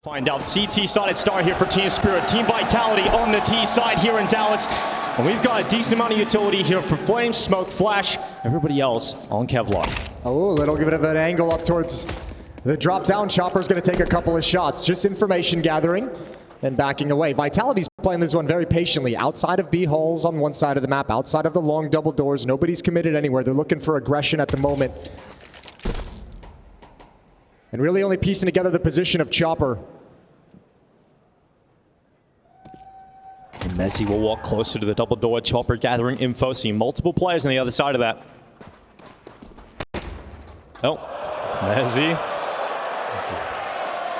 Find out CT solid start here for Team Spirit. Team Vitality on the T side here in Dallas. And we've got a decent amount of utility here for Flames, Smoke, Flash, everybody else on Kevlar. Oh, a little bit of an angle up towards the drop down. Chopper's going to take a couple of shots. Just information gathering and backing away. Vitality's playing this one very patiently. Outside of B holes on one side of the map, outside of the long double doors. Nobody's committed anywhere. They're looking for aggression at the moment. And really only piecing together the position of Chopper. And Messi will walk closer to the double door. Chopper gathering info, seeing multiple players on the other side of that. Oh, Messi.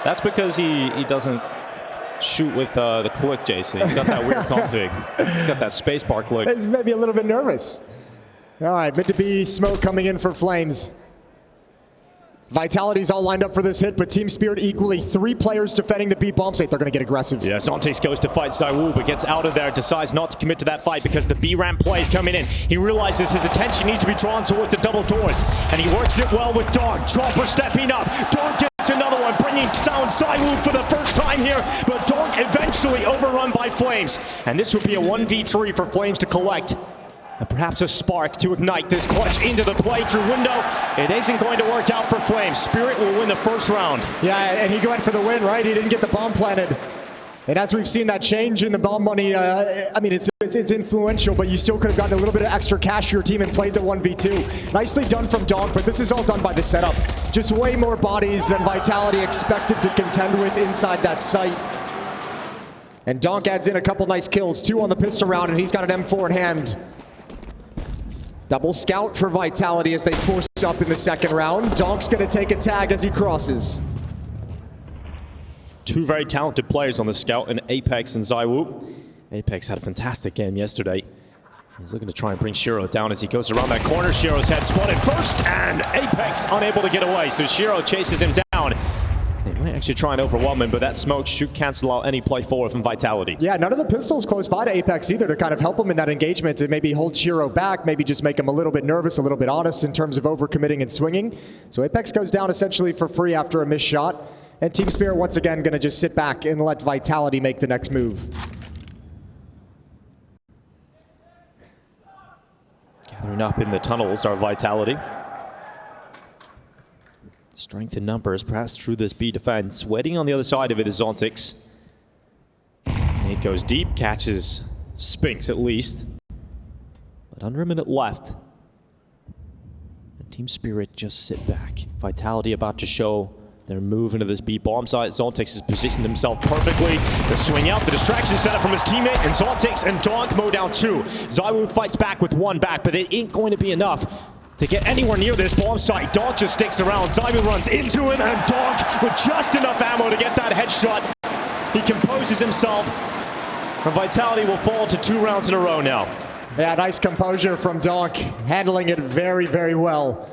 That's because he doesn't shoot with the click, Jason. He's got that weird config. He's got that spacebar click. He's maybe a little bit nervous. All right, mid to B, Smoke coming in for Flames. Vitality's all lined up for this hit, but Team Spirit equally 3 players defending the B bomb site. They're going to get aggressive. Yeah, Zontex goes to fight Zywoo, but gets out of there, decides not to commit to that fight because the B ramp play is coming in. He realizes his attention needs to be drawn towards the double doors, and he works it well with Dog. Chopper stepping up. Dog gets another one, bringing down Zywoo for the first time here, but Dog eventually overrun by Flames. And this would be a 1v3 for Flames to collect. And perhaps a spark to ignite this clutch into the play-through window. It isn't going to work out for Flames. Spirit will win the first round. Yeah, and he went for the win, right? He didn't get the bomb planted. And as we've seen that change in the bomb money, I mean, it's influential, but you still could have gotten a little bit of extra cash for your team and played the 1v2. Nicely done from Dog, but this is all done by the setup. Just way more bodies than Vitality expected to contend with inside that site. And Donk adds in a couple nice kills, 2 on the pistol round, and he's got an M4 in hand. Double scout for Vitality as they force up in the second round. Donk's going to take a tag as he crosses. 2 very talented players on the scout in Apex and Zywoo. Apex had a fantastic game yesterday. He's looking to try and bring Shiro down as he goes around that corner. Shiro's head spotted first, and Apex unable to get away. So Shiro chases him down. They might actually try and overwhelm him, but that smoke should cancel out any play forward from Vitality. Yeah, none of the pistols close by to Apex either to kind of help him in that engagement and maybe hold Shiro back, maybe just make him a little bit nervous, a little bit honest in terms of overcommitting and swinging. So Apex goes down essentially for free after a missed shot. And Team Spirit once again going to just sit back and let Vitality make the next move. Gathering up in the tunnels are Vitality. Strength in numbers, perhaps through this B defense. Waiting on the other side of it is Zontex. It goes deep, catches Spinks at least. But under a minute left. And Team Spirit just sit back. Vitality about to show their move into this B bomb site. Zontex has positioned himself perfectly. The swing out, the distraction set up from his teammate, and Zontex and Donk mow down 2. Zywoo fights back with 1 back, but it ain't going to be enough to get anywhere near this bomb site. Donk just sticks around. Zywoo runs into him, and Donk with just enough ammo to get that headshot. He composes himself, and Vitality will fall to 2 rounds in a row now. Yeah, nice composure from Donk, handling it very, very well.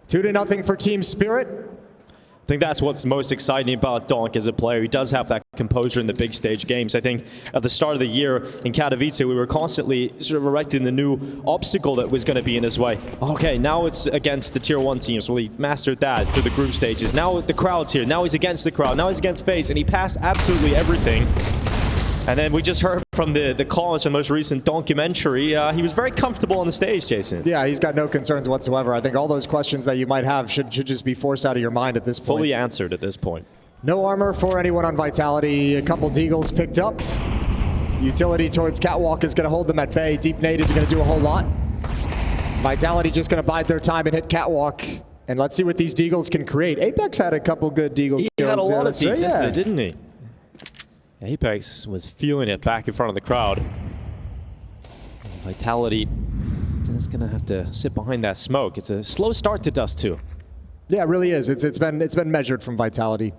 2-0 for Team Spirit. I think that's what's most exciting about Donk as a player. He does have that composure in the big stage games. I think at the start of the year in Katowice, we were constantly sort of erecting the new obstacle that was going to be in his way. Okay, now it's against the tier 1 teams. Well, he mastered that through the group stages. Now the crowd's here. Now he's against the crowd. Now he's against FaZe, and he passed absolutely everything. And then we just heard from the comments from the most recent documentary. He was very comfortable on the stage, Jason. Yeah, he's got no concerns whatsoever. I think all those questions that you might have should just be forced out of your mind at this point. Fully answered at this point. No armor for anyone on Vitality. A couple deagles picked up. Utility towards Catwalk is going to hold them at bay. Deep nade isn't going to do a whole lot. Vitality just going to bide their time and hit Catwalk. And let's see what these deagles can create. Apex had a couple good deagle kills. He had a lot of deagles yesterday, yeah. didn't he? Apex was feeling it back in front of the crowd. Vitality is going to have to sit behind that smoke. It's a slow start to Dust2. Yeah, it really is. It's been measured from Vitality.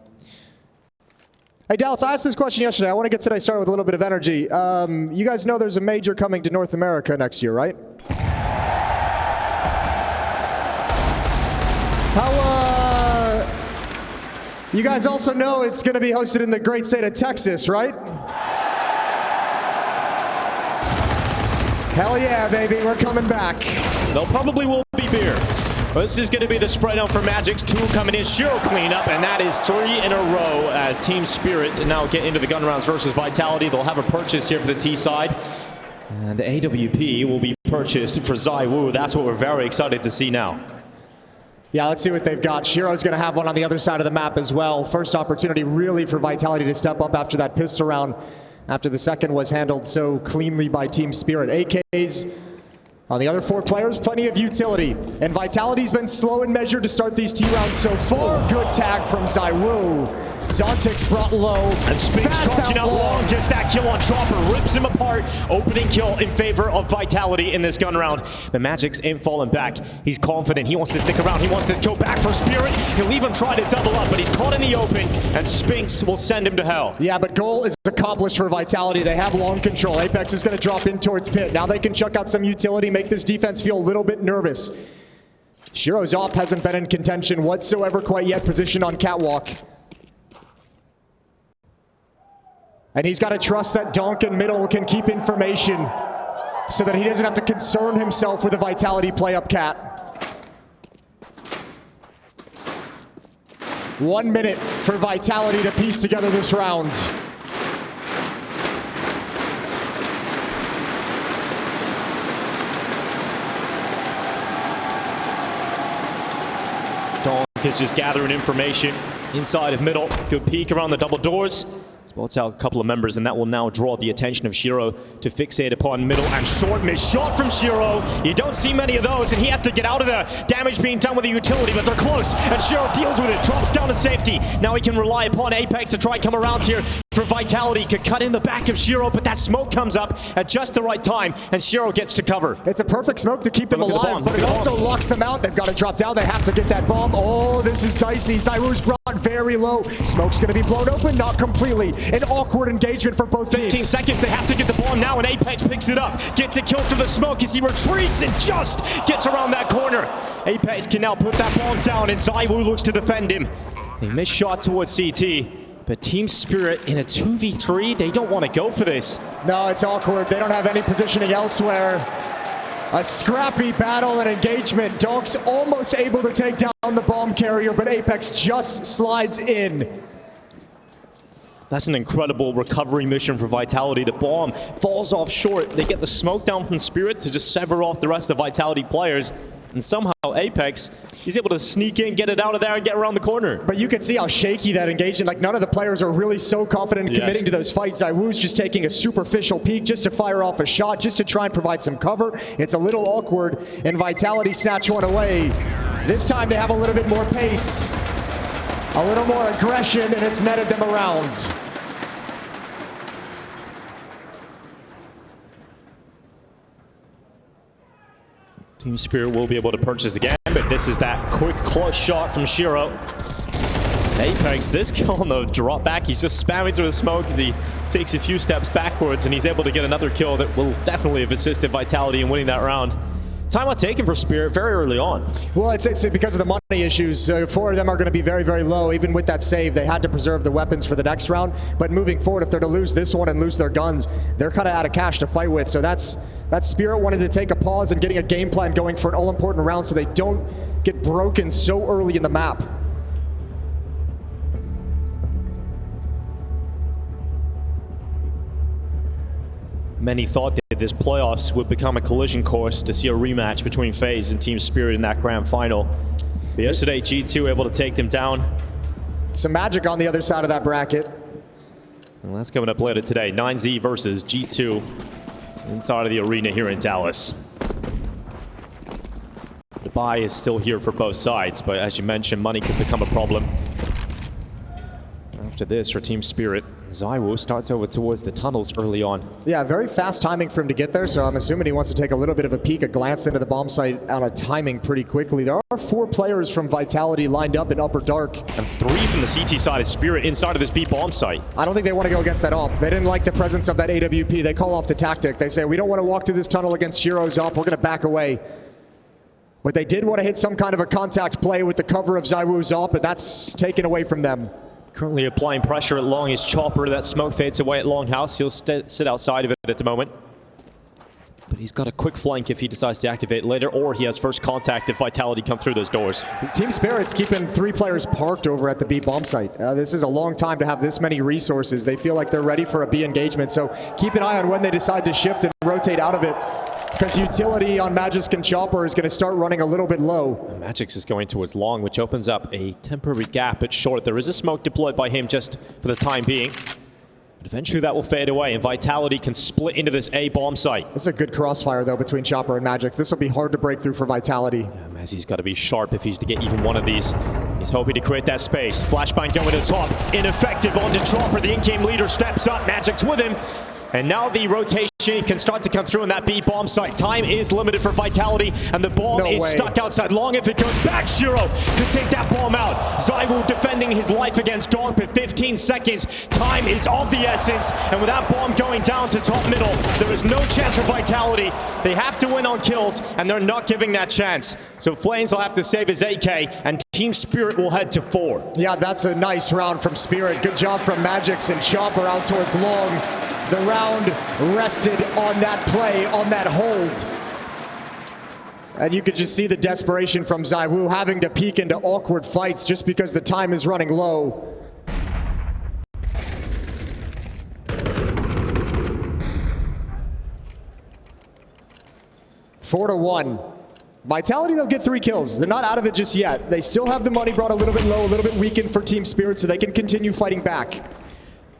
Hey, Dallas, I asked this question yesterday. I want to get today started with a little bit of energy. You guys know there's a major coming to North America next year, right? You guys also know it's going to be hosted in the great state of Texas, right? Hell yeah, baby, we're coming back. There probably will be beer. This is going to be the spread out for Magic's 2 coming in. Shiro clean up, and that is 3 in a row as Team Spirit now get into the gun rounds versus Vitality. They'll have a purchase here for the T side. And the AWP will be purchased for ZywOo. That's what we're very excited to see now. Yeah, let's see what they've got. Shiro's going to have one on the other side of the map as well. First opportunity really for Vitality to step up after that pistol round, after the second was handled so cleanly by Team Spirit. AKs on the other 4 players, plenty of utility. And Vitality's been slow and measured to start these T rounds so far. Good tag from ZywOo. Zontic's brought low. And Spinks charging out long, gets that kill on Chopper, rips him apart. Opening kill in favor of Vitality in this gun round. The Magic's ain't falling back. He's confident. He wants to stick around. He wants this kill back for Spirit. He'll even try to double up, but he's caught in the open, and Spinks will send him to hell. Yeah, but goal is accomplished for Vitality. They have long control. Apex is going to drop in towards pit. Now they can chuck out some utility, make this defense feel a little bit nervous. Shiro's op hasn't been in contention whatsoever quite yet, positioned on catwalk. And he's got to trust that Donk in middle can keep information so that he doesn't have to concern himself with a Vitality play up cat. 1 minute for Vitality to piece together this round. Donk is just gathering information inside of middle. Good peek around the double doors. Spots out a couple of members, and that will now draw the attention of Shiro to fixate upon middle. And short miss shot from Shiro. You don't see many of those, and he has to get out of there. Damage being done with the utility, but they're close. And Shiro deals with it, drops down to safety. Now he can rely upon Apex to try and come around here for Vitality. Could cut in the back of Shiro, but that smoke comes up at just the right time, and Shiro gets to cover. It's a perfect smoke to keep them alive, but it also locks them out. They've got to drop down. They have to get that bomb. Oh, this is dicey. ZywOo's brought very low. Smoke's going to be blown open, not completely. An awkward engagement for both teams. 15 seconds, they have to get the bomb now, and Apex picks it up. Gets it killed through the smoke as he retreats and just gets around that corner. Apex can now put that bomb down, and ZywOo looks to defend him. They miss shot towards CT, but Team Spirit in a 2v3, they don't want to go for this. No, it's awkward. They don't have any positioning elsewhere. A scrappy battle and engagement. Donk's almost able to take down the bomb carrier, but Apex just slides in. That's an incredible recovery mission for Vitality. The bomb falls off short. They get the smoke down from Spirit to just sever off the rest of the Vitality players. And somehow Apex, he's able to sneak in, get it out of there, and get around the corner. But you can see how shaky that engagement, like none of the players are really so confident in committing to those fights. ZywOo's just taking a superficial peek just to fire off a shot, just to try and provide some cover. It's a little awkward, and Vitality snatch one away. This time they have a little bit more pace, a little more aggression, and it's netted them around. Team Spirit will be able to purchase again, but this is that quick close shot from Shiro. Apex, this kill on the drop back, he's just spamming through the smoke as he takes a few steps backwards, and he's able to get another kill that will definitely have assisted Vitality in winning that round. Timeout taken for Spirit very early on. Well, it's because of the money issues. 4 of them are going to be very, very low. Even with that save, they had to preserve the weapons for the next round. But moving forward, if they're to lose this one and lose their guns, they're kind of out of cash to fight with. So that's Spirit wanted to take a pause and getting a game plan going for an all-important round so they don't get broken so early in the map. Many thought that this playoffs would become a collision course to see a rematch between FaZe and Team Spirit in that grand final. But yesterday, G2 able to take them down. Some magic on the other side of that bracket. And that's coming up later today. 9Z versus G2 inside of the arena here in Dallas. The buy is still here for both sides, but as you mentioned, money could become a problem. After this, for Team Spirit, ZywOo starts over towards the tunnels early on. Yeah, very fast timing for him to get there, so I'm assuming he wants to take a little bit of a peek, a glance into the bomb site on a timing pretty quickly. There are 4 players from Vitality lined up in Upper Dark. And 3 from the CT side of Spirit inside of this B bomb site. I don't think they want to go against that op. They didn't like the presence of that AWP. They call off the tactic. They say, we don't want to walk through this tunnel against Shiro's op. We're going to back away. But they did want to hit some kind of a contact play with the cover of ZywOo's op, but that's taken away from them. Currently applying pressure at long is Chopper. That smoke fades away at Longhouse. He'll sit outside of it at the moment. But he's got a quick flank if he decides to activate later, or he has first contact if Vitality come through those doors. Team Spirit's keeping 3 players parked over at the B bomb site. This is a long time to have this many resources. They feel like they're ready for a B engagement, so keep an eye on when they decide to shift and rotate out of it, because utility on Magix and Chopper is going to start running a little bit low. Magix is going towards long, which opens up a temporary gap at short. There is a smoke deployed by him just for the time being. But eventually that will fade away, and Vitality can split into this A bomb site. This is a good crossfire, though, between Chopper and Magix. This will be hard to break through for Vitality. Yeah, Mezzi's got to be sharp if he's to get even one of these. He's hoping to create that space. Flashbang going to the top. Ineffective onto Chopper. The in-game leader steps up. Magix with him. And now the rotation can start to come through in that B bomb site. Time is limited for Vitality, and the bomb is stuck outside long. If it goes back, Shiro could take that bomb out. ZywOo defending his life against Donk, but 15 seconds. Time is of the essence, and with that bomb going down to top middle, there is no chance for Vitality. They have to win on kills, and they're not giving that chance. So Flames will have to save his AK, and Team Spirit will head to 4. Yeah, that's a nice round from Spirit. Good job from Magix and Chopper out towards long. The round rested on that play, on that hold. And you could just see the desperation from ZywOo having to peek into awkward fights just because the time is running low. Four to 1. Vitality, they'll get 3 kills. They're not out of it just yet. They still have the money brought a little bit low, a little bit weakened for Team Spirit, so they can continue fighting back.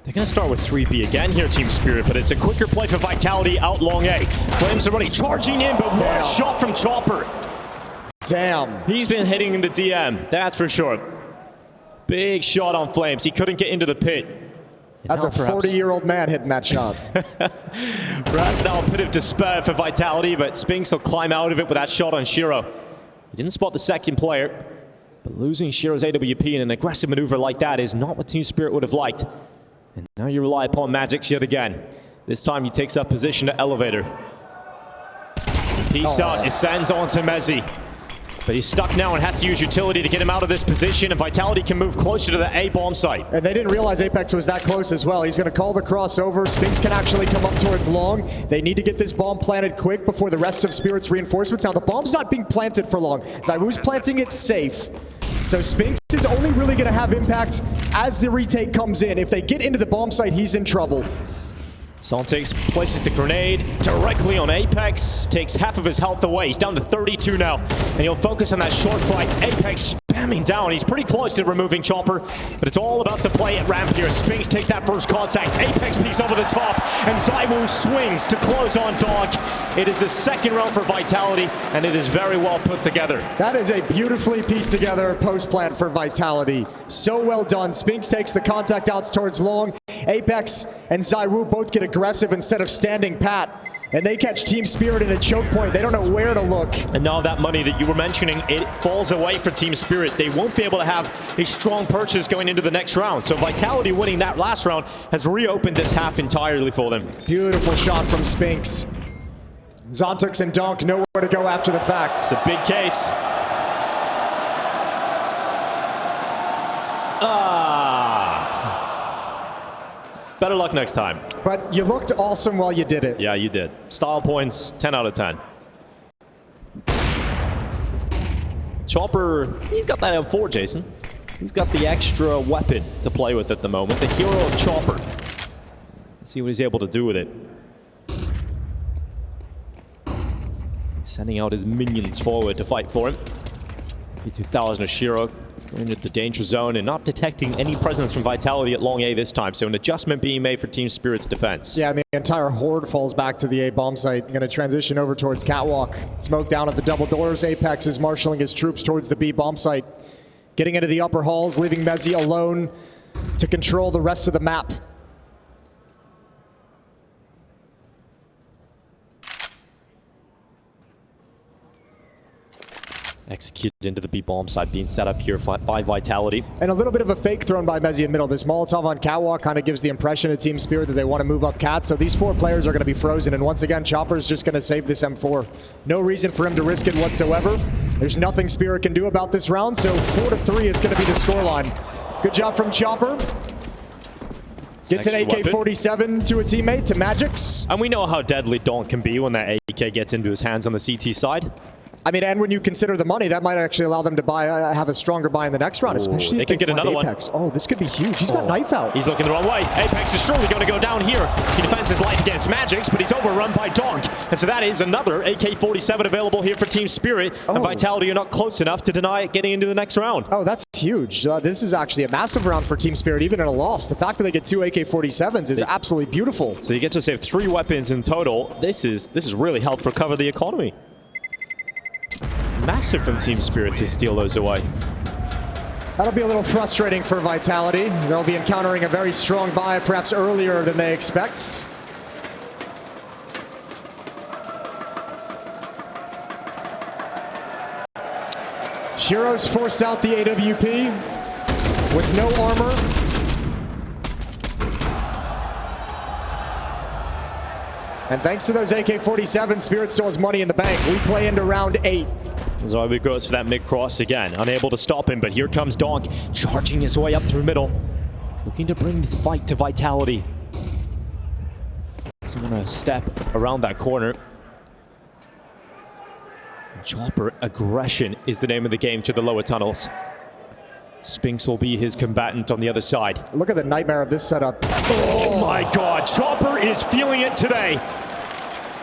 They're going to start with 3B again here, Team Spirit, but it's a quicker play for Vitality out long A. Flames are running, charging in, but what a shot from Chopper. Damn. He's been hitting in the DM, that's for sure. Big shot on Flames. He couldn't get into the pit. That's a 40-year-old man hitting that shot. Perhaps now a pit of despair for Vitality, but Spinks will climb out of it with that shot on Shiro. He didn't spot the second player, but losing Shiro's AWP in an aggressive maneuver like that is not what Team Spirit would have liked. And now you rely upon Magix yet again. This time he takes up position at elevator. Peace out, it sends on to Mezzi. But he's stuck now and has to use utility to get him out of this position, and Vitality can move closer to the A bomb site. And they didn't realize Apex was that close as well. He's going to call the crossover. Spinks can actually come up towards long. They need to get this bomb planted quick before the rest of Spirit's reinforcements. Now the bomb's not being planted for long. ZywOo's planting it safe. So Spinks is only really going to have impact as the retake comes in. If they get into the bomb site, he's in trouble. Saltix places the grenade directly on Apex, takes half of his health away. He's down to 32 now, and he'll focus on that short fight. Apex spamming down. He's pretty close to removing Chopper, but it's all about the play at ramp here. Spinks takes that first contact. Apex peeks over the top, and ZywOo swings to close on Donk. It is a second round for Vitality, and it is very well put together. That is a beautifully pieced together post plant for Vitality. So well done. Spinks takes the contact outs towards long. Apex and ZywOo both get aggressive instead of standing pat. And they catch Team Spirit in a choke point. They don't know where to look. And now that money that you were mentioning, it falls away for Team Spirit. They won't be able to have a strong purchase going into the next round. So Vitality winning that last round has reopened this half entirely for them. Beautiful shot from Spinks. Zontix and Donk know where to go after the fact. It's a big case. Better luck next time. But you looked awesome while you did it. Yeah, you did. Style points, 10 out of 10. Chopper, he's got that M4, Jason. He's got the extra weapon to play with at the moment. The hero of Chopper. Let's see what he's able to do with it. Sending out his minions forward to fight for him. P2000 of Shiro going into the danger zone and not detecting any presence from Vitality at long A this time. So an adjustment being made for Team Spirit's defense. Yeah, and the entire horde falls back to the A bomb site. Going to transition over towards Catwalk. Smoke down at the double doors. Apex is marshaling his troops towards the B bomb site. Getting into the upper halls, leaving Mezzi alone to control the rest of the map. Executed into the B bomb side, being set up here by Vitality. And a little bit of a fake thrown by Mezzi in the middle. This Molotov on Catwalk kind of gives the impression to Team Spirit that they want to move up Cat. So these 4 players are going to be frozen. And once again, Chopper's just going to save this M4. No reason for him to risk it whatsoever. There's nothing Spirit can do about this round. So 4-3 is going to be the scoreline. Good job from Chopper. Gets an AK-47 to a teammate, to Magix. And we know how deadly Donk can be when that AK gets into his hands on the CT side. I mean, and when you consider the money, that might actually allow them to buy, have a stronger buy in the next round, especially they if could get another Apex. one. Oh, this could be huge. He's got knife out. He's looking the wrong way. Apex is surely going to go down here. He defends his life against Magix, but he's overrun by Donk. And so that is another AK-47 available here for Team Spirit. And Vitality are not close enough to deny it getting into the next round. Oh, that's huge. This is actually a massive round for Team Spirit, even in a loss. The fact that they get 2 AK-47s is absolutely beautiful. So you get to save 3 weapons in total. This is really helped recover the economy. Massive from Team Spirit to steal those away. That'll be a little frustrating for Vitality. They'll be encountering a very strong buy, perhaps earlier than they expect. Shiro's forced out the AWP with no armor. And thanks to those AK-47, Spirit still has money in the bank. We play into round 8. Zoe goes for that mid-cross again, unable to stop him, but here comes Donk, charging his way up through middle, looking to bring this fight to Vitality. Doesn't want to step around that corner. Chopper aggression is the name of the game to the lower tunnels. Spinks will be his combatant on the other side. Look at the nightmare of this setup. Oh my God, Chopper is feeling it today.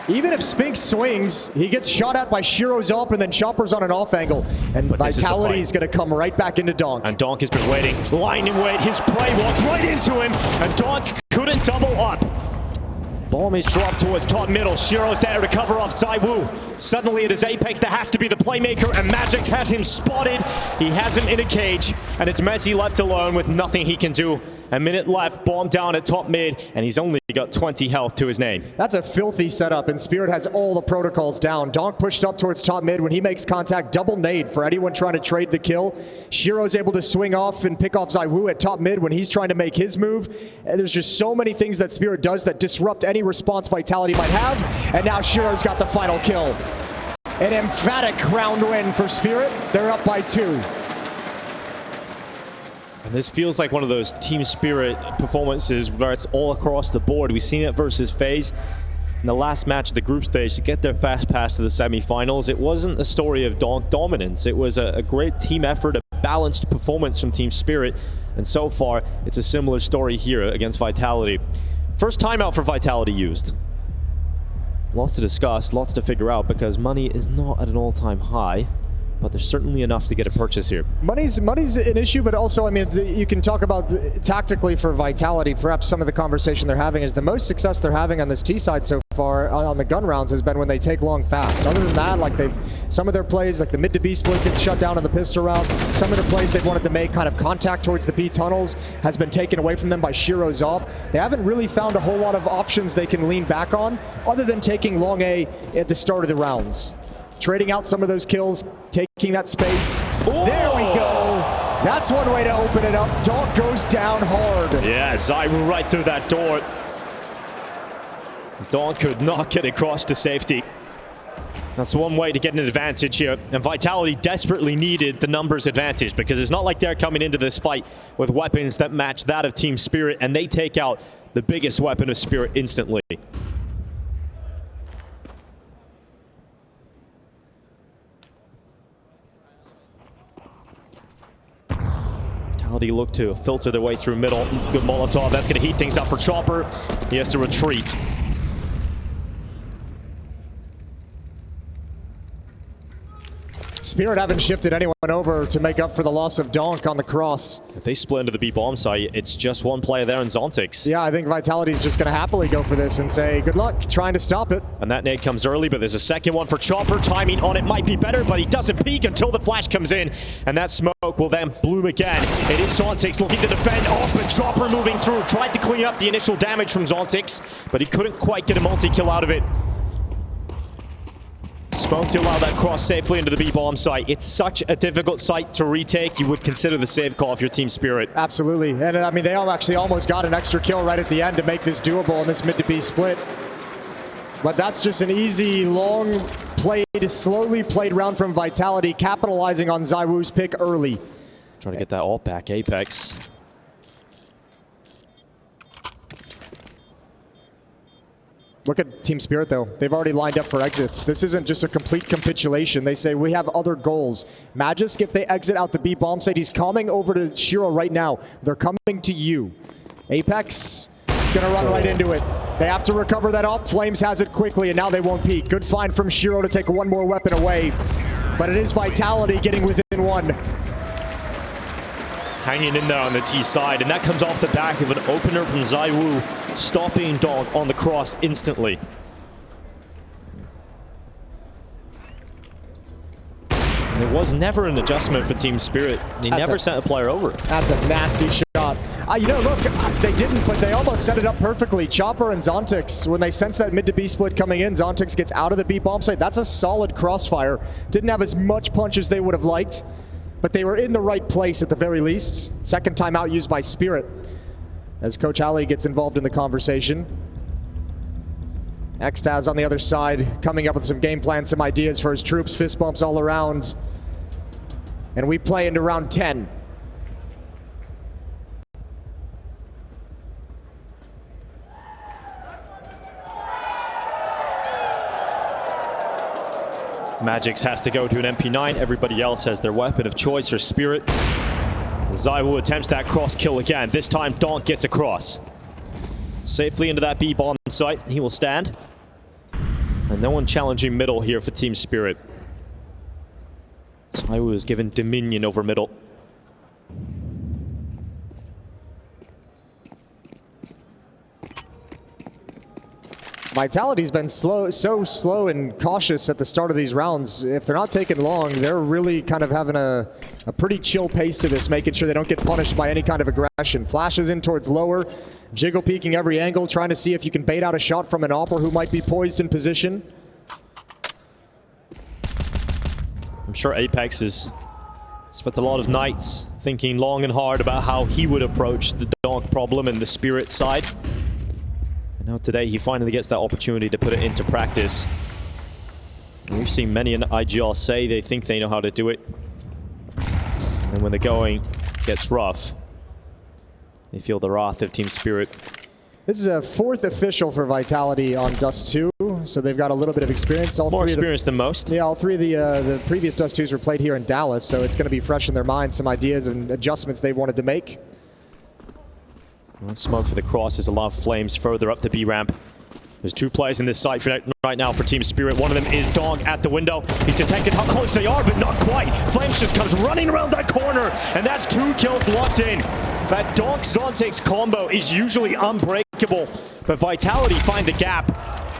Even if Spinks swings, he gets shot at by Shiro's up, and then Chopper's on an off angle. And Vitality is going to come right back into Donk. And Donk has been waiting, lying in wait. His prey walked right into him, and Donk couldn't double up. Bomb is dropped towards top middle. Shiro's there to cover off ZywOo. Suddenly it is Apex that has to be the playmaker, and Magix has him spotted. He has him in a cage, and it's Messi left alone with nothing he can do. A minute left, Bomb down at top mid, and he's only got 20 health to his name. That's a filthy setup, and Spirit has all the protocols down. Donk pushed up towards top mid. When he makes contact, double nade for anyone trying to trade the kill. Shiro's able to swing off and pick off ZywOo at top mid when he's trying to make his move. And there's just so many things that Spirit does that disrupt any response Vitality might have. And now Shiro's got the final kill. An emphatic round win for Spirit. They're up by 2. And this feels like one of those Team Spirit performances where it's all across the board. We've seen it versus FaZe in the last match of the group stage to get their fast pass to the semifinals. It wasn't a story of Donk dominance. It was a great team effort, a balanced performance from Team Spirit. And so far, it's a similar story here against Vitality. First timeout for Vitality used. Lots to discuss, lots to figure out, because money is not at an all-time high, but there's certainly enough to get a purchase here. Money's an issue, but also, I mean, you can talk about tactically for Vitality. Perhaps some of the conversation they're having is the most success they're having on this T side so far on the gun rounds has been when they take long fast. Other than that, like some of their plays, like the mid to B split gets shut down in the pistol round. Some of the plays they've wanted to make kind of contact towards the B tunnels has been taken away from them by Shiro's op. They haven't really found a whole lot of options they can lean back on other than taking long A at the start of the rounds. Trading out some of those kills, taking that space. Ooh. There we go. That's one way to open it up. Donk goes down hard. Yeah, ZywOo right through that door. Donk could not get across to safety. That's one way to get an advantage here. And Vitality desperately needed the numbers advantage, because it's not like they're coming into this fight with weapons that match that of Team Spirit, and they take out the biggest weapon of Spirit instantly. Vitality look to filter their way through middle. Good Molotov. That's going to heat things up for Chopper. He has to retreat. Spirit haven't shifted anyone over to make up for the loss of Donk on the cross. If they split into the B bomb site, it's just one player there in Zontix. Yeah, I think Vitality's just going to happily go for this and say good luck trying to stop it. And that nade comes early, but there's a second one for Chopper. Timing on it might be better, but he doesn't peek until the flash comes in. And that smoke will then bloom again. It is Zontix looking to defend. Oh, but Chopper moving through. Tried to clean up the initial damage from Zontix, but he couldn't quite get a multi-kill out of it. Spoke to allow that cross safely into the B-bomb site. It's such a difficult site to retake. You would consider the save call if you're Team Spirit. Absolutely. And I mean, they all actually almost got an extra kill right at the end to make this doable in this mid to B split. But that's just an easy, long played, slowly played round from Vitality, capitalizing on ZywOo's pick early. Trying to get that ult back, Apex. Look at Team Spirit, though. They've already lined up for exits. This isn't just a complete capitulation. They say, we have other goals. Magisk, if they exit out the B bomb site, he's coming over to Shiro right now. They're coming to you. Apex, gonna run right into it. They have to recover that up. Flames has it quickly, and now they won't peek. Good find from Shiro to take one more weapon away. But it is Vitality getting within one. Hanging in there on the T side, and that comes off the back of an opener from ZywOo, stopping Dog on the cross instantly. And there was never an adjustment for Team Spirit. They never sent a player over. That's a nasty shot. You know, look, they didn't, but they almost set it up perfectly. Chopper and Zontix, when they sense that mid to B split coming in, Zontix gets out of the B bomb site. That's a solid crossfire. Didn't have as much punch as they would have liked, but they were in the right place at the very least. Second timeout used by Spirit as Coach Ali gets involved in the conversation. Xtaz on the other side coming up with some game plans, some ideas for his troops. Fist bumps all around. And we play into round 10. Magix has to go to an MP9. Everybody else has their weapon of choice for Spirit. ZywOo attempts that cross kill again. This time, Donk gets across. Safely into that B bomb site. He will stand. And no one challenging middle here for Team Spirit. ZywOo is given dominion over middle. Vitality's been so slow and cautious at the start of these rounds. If they're not taking long, they're really kind of having a pretty chill pace to this, making sure they don't get punished by any kind of aggression. Flashes in towards lower, jiggle peeking every angle, trying to see if you can bait out a shot from an Opper who might be poised in position. I'm sure Apex has spent a lot of nights thinking long and hard about how he would approach the Donk problem and the Spirit side. Now today he finally gets that opportunity to put it into practice. And we've seen many in IGL say they think they know how to do it. And when the going gets rough, they feel the wrath of Team Spirit. This is a fourth official for Vitality on Dust2, so they've got a little bit of experience. More experience than most. Yeah, all three of the previous Dust2s were played here in Dallas, so it's going to be fresh in their minds, some ideas and adjustments they wanted to make. One smoke for the cross is a lot of flames further up the B ramp. There's two players in this site right now for Team Spirit. One of them is Dog at the window. He's detected how close they are, but not quite. Flames just comes running around that corner, and that's 2 kills locked in. That Donk-Zontix combo is usually unbreakable, but Vitality find the gap.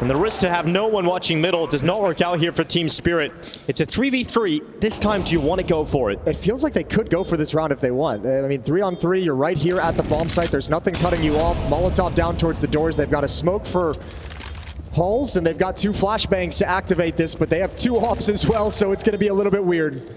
And the risk to have no one watching middle does not work out here for Team Spirit. It's a 3v3. This time, do you want to go for it? It feels like they could go for this round if they want. I mean, 3-on-3, you're right here at the bomb site. There's nothing cutting you off. Molotov down towards the doors. They've got a smoke for hulls, and they've got 2 flashbangs to activate this, but they have 2 ops as well, so it's going to be a little bit weird.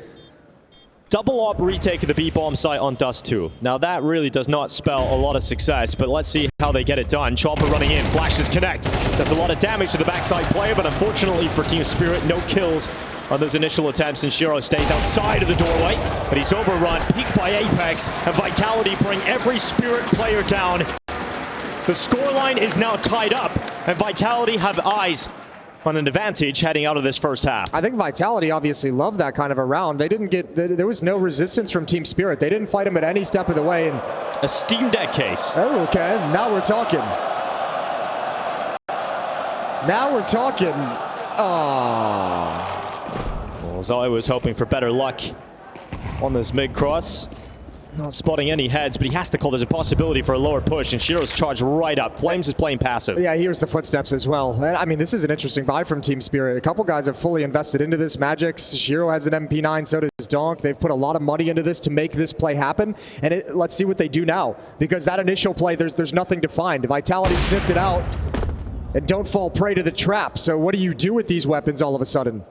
Double op retake of the B bomb site on Dust2. Now that really does not spell a lot of success, but let's see how they get it done. Chopper running in, flashes connect. Does a lot of damage to the backside player, but unfortunately for Team Spirit, no kills on those initial attempts, and Shiro stays outside of the doorway, but he's overrun, peaked by Apex, and Vitality bring every Spirit player down. The scoreline is now tied up, and Vitality have eyes on an advantage heading out of this first half. I think Vitality obviously loved that kind of a round. They didn't get, there was no resistance from Team Spirit. They didn't fight him at any step of the way. And a Steam Deck case. Oh, okay. Now we're talking. Now we're talking. Oh. Well, Zai was hoping for better luck on this mid-cross. Not spotting any heads, but he has to call there's a possibility for a lower push, and Shiro's charged right up. Flames is playing passive. Yeah, here's the footsteps as well. And, I mean, this is an interesting buy from Team Spirit. A couple guys have fully invested into this. Magix, Shiro has an MP9, so does Donk. They've put a lot of money into this to make this play happen, and let's see what they do now. Because that initial play, there's nothing to find. Vitality sifted out, and don't fall prey to the trap. So what do you do with these weapons all of a sudden?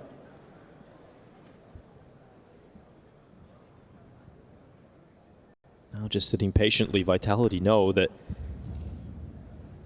Now just sitting patiently, Vitality know that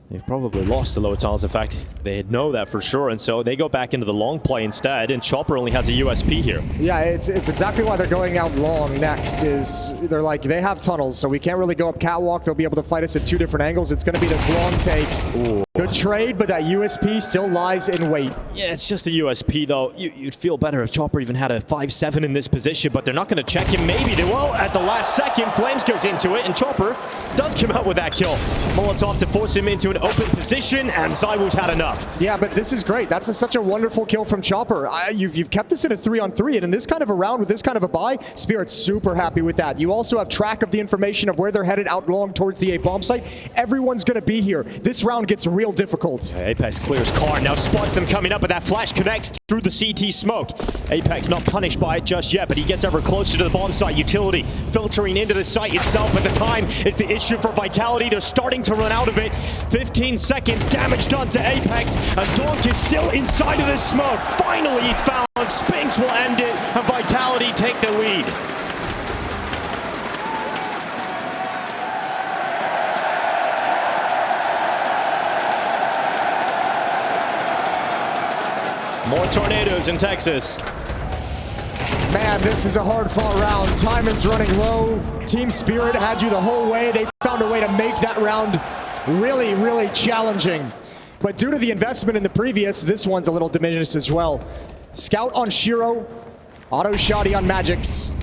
they've probably lost the low tiles. In fact, they know that for sure, and so they go back into the long play instead, and Chopper only has a USP here. Yeah, it's exactly why they're going out long next, is they're like, they have tunnels, so we can't really go up catwalk. They'll be able to fight us at 2 different angles. It's going to be this long take. Ooh. Good trade, but that USP still lies in wait. Yeah, it's just a USP, though. You'd feel better if Chopper even had a 5-7 in this position, but they're not going to check him. Maybe they will at the last second. Flames goes into it, and Chopper does come out with that kill. Molotov to force him into an open position, and ZywOo's had enough. Yeah, but this is great. That's such a wonderful kill from Chopper. You've kept this in a 3-on-3, and in this kind of a round with this kind of a buy, Spirit's super happy with that. You also have track of the information of where they're headed out long towards the A bomb site. Everyone's going to be here. This round gets real difficult. Apex clears car, now spots them coming up, but that flash connects through the CT smoke. Apex not punished by it just yet, but he gets ever closer to the bomb site. Utility filtering into the site itself, but the time is the issue for Vitality. They're starting to run out of it. 15 seconds, damage done to Apex, and Donk is still inside of the smoke. Finally he's found. Spinks will end it, and Vitality take the lead. More tornadoes in Texas. Man, this is a hard-fought round. Time is running low. Team Spirit had you the whole way. They found a way to make that round really, really challenging. But due to the investment in the previous, this one's a little diminished as well. Scout on Shiro. Auto Shotty on Magix.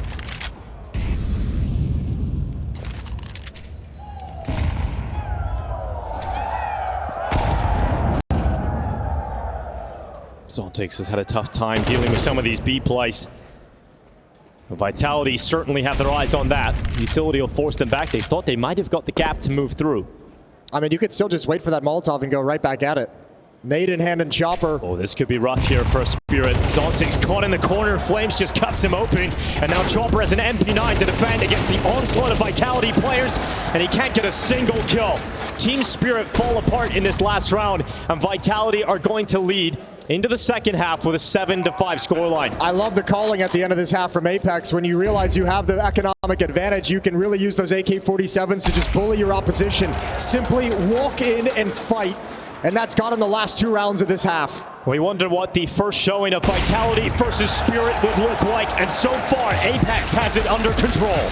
Zontics has had a tough time dealing with some of these B plays. Vitality certainly have their eyes on that. Utility will force them back. They thought they might have got the gap to move through. I mean, you could still just wait for that Molotov and go right back at it. Nade in hand and Chopper. Oh, this could be rough here for Spirit. Zontics caught in the corner. Flames just cuts him open. And now Chopper has an MP9 to defend against the onslaught of Vitality players. And he can't get a single kill. Team Spirit fall apart in this last round. And Vitality are going to lead into the second half with a 7-5 scoreline. I love the calling at the end of this half from Apex. When you realize you have the economic advantage, you can really use those AK-47s to just bully your opposition. Simply walk in and fight. And that's got in the last 2 rounds of this half. We wonder what the first showing of Vitality versus Spirit would look like. And so far, Apex has it under control.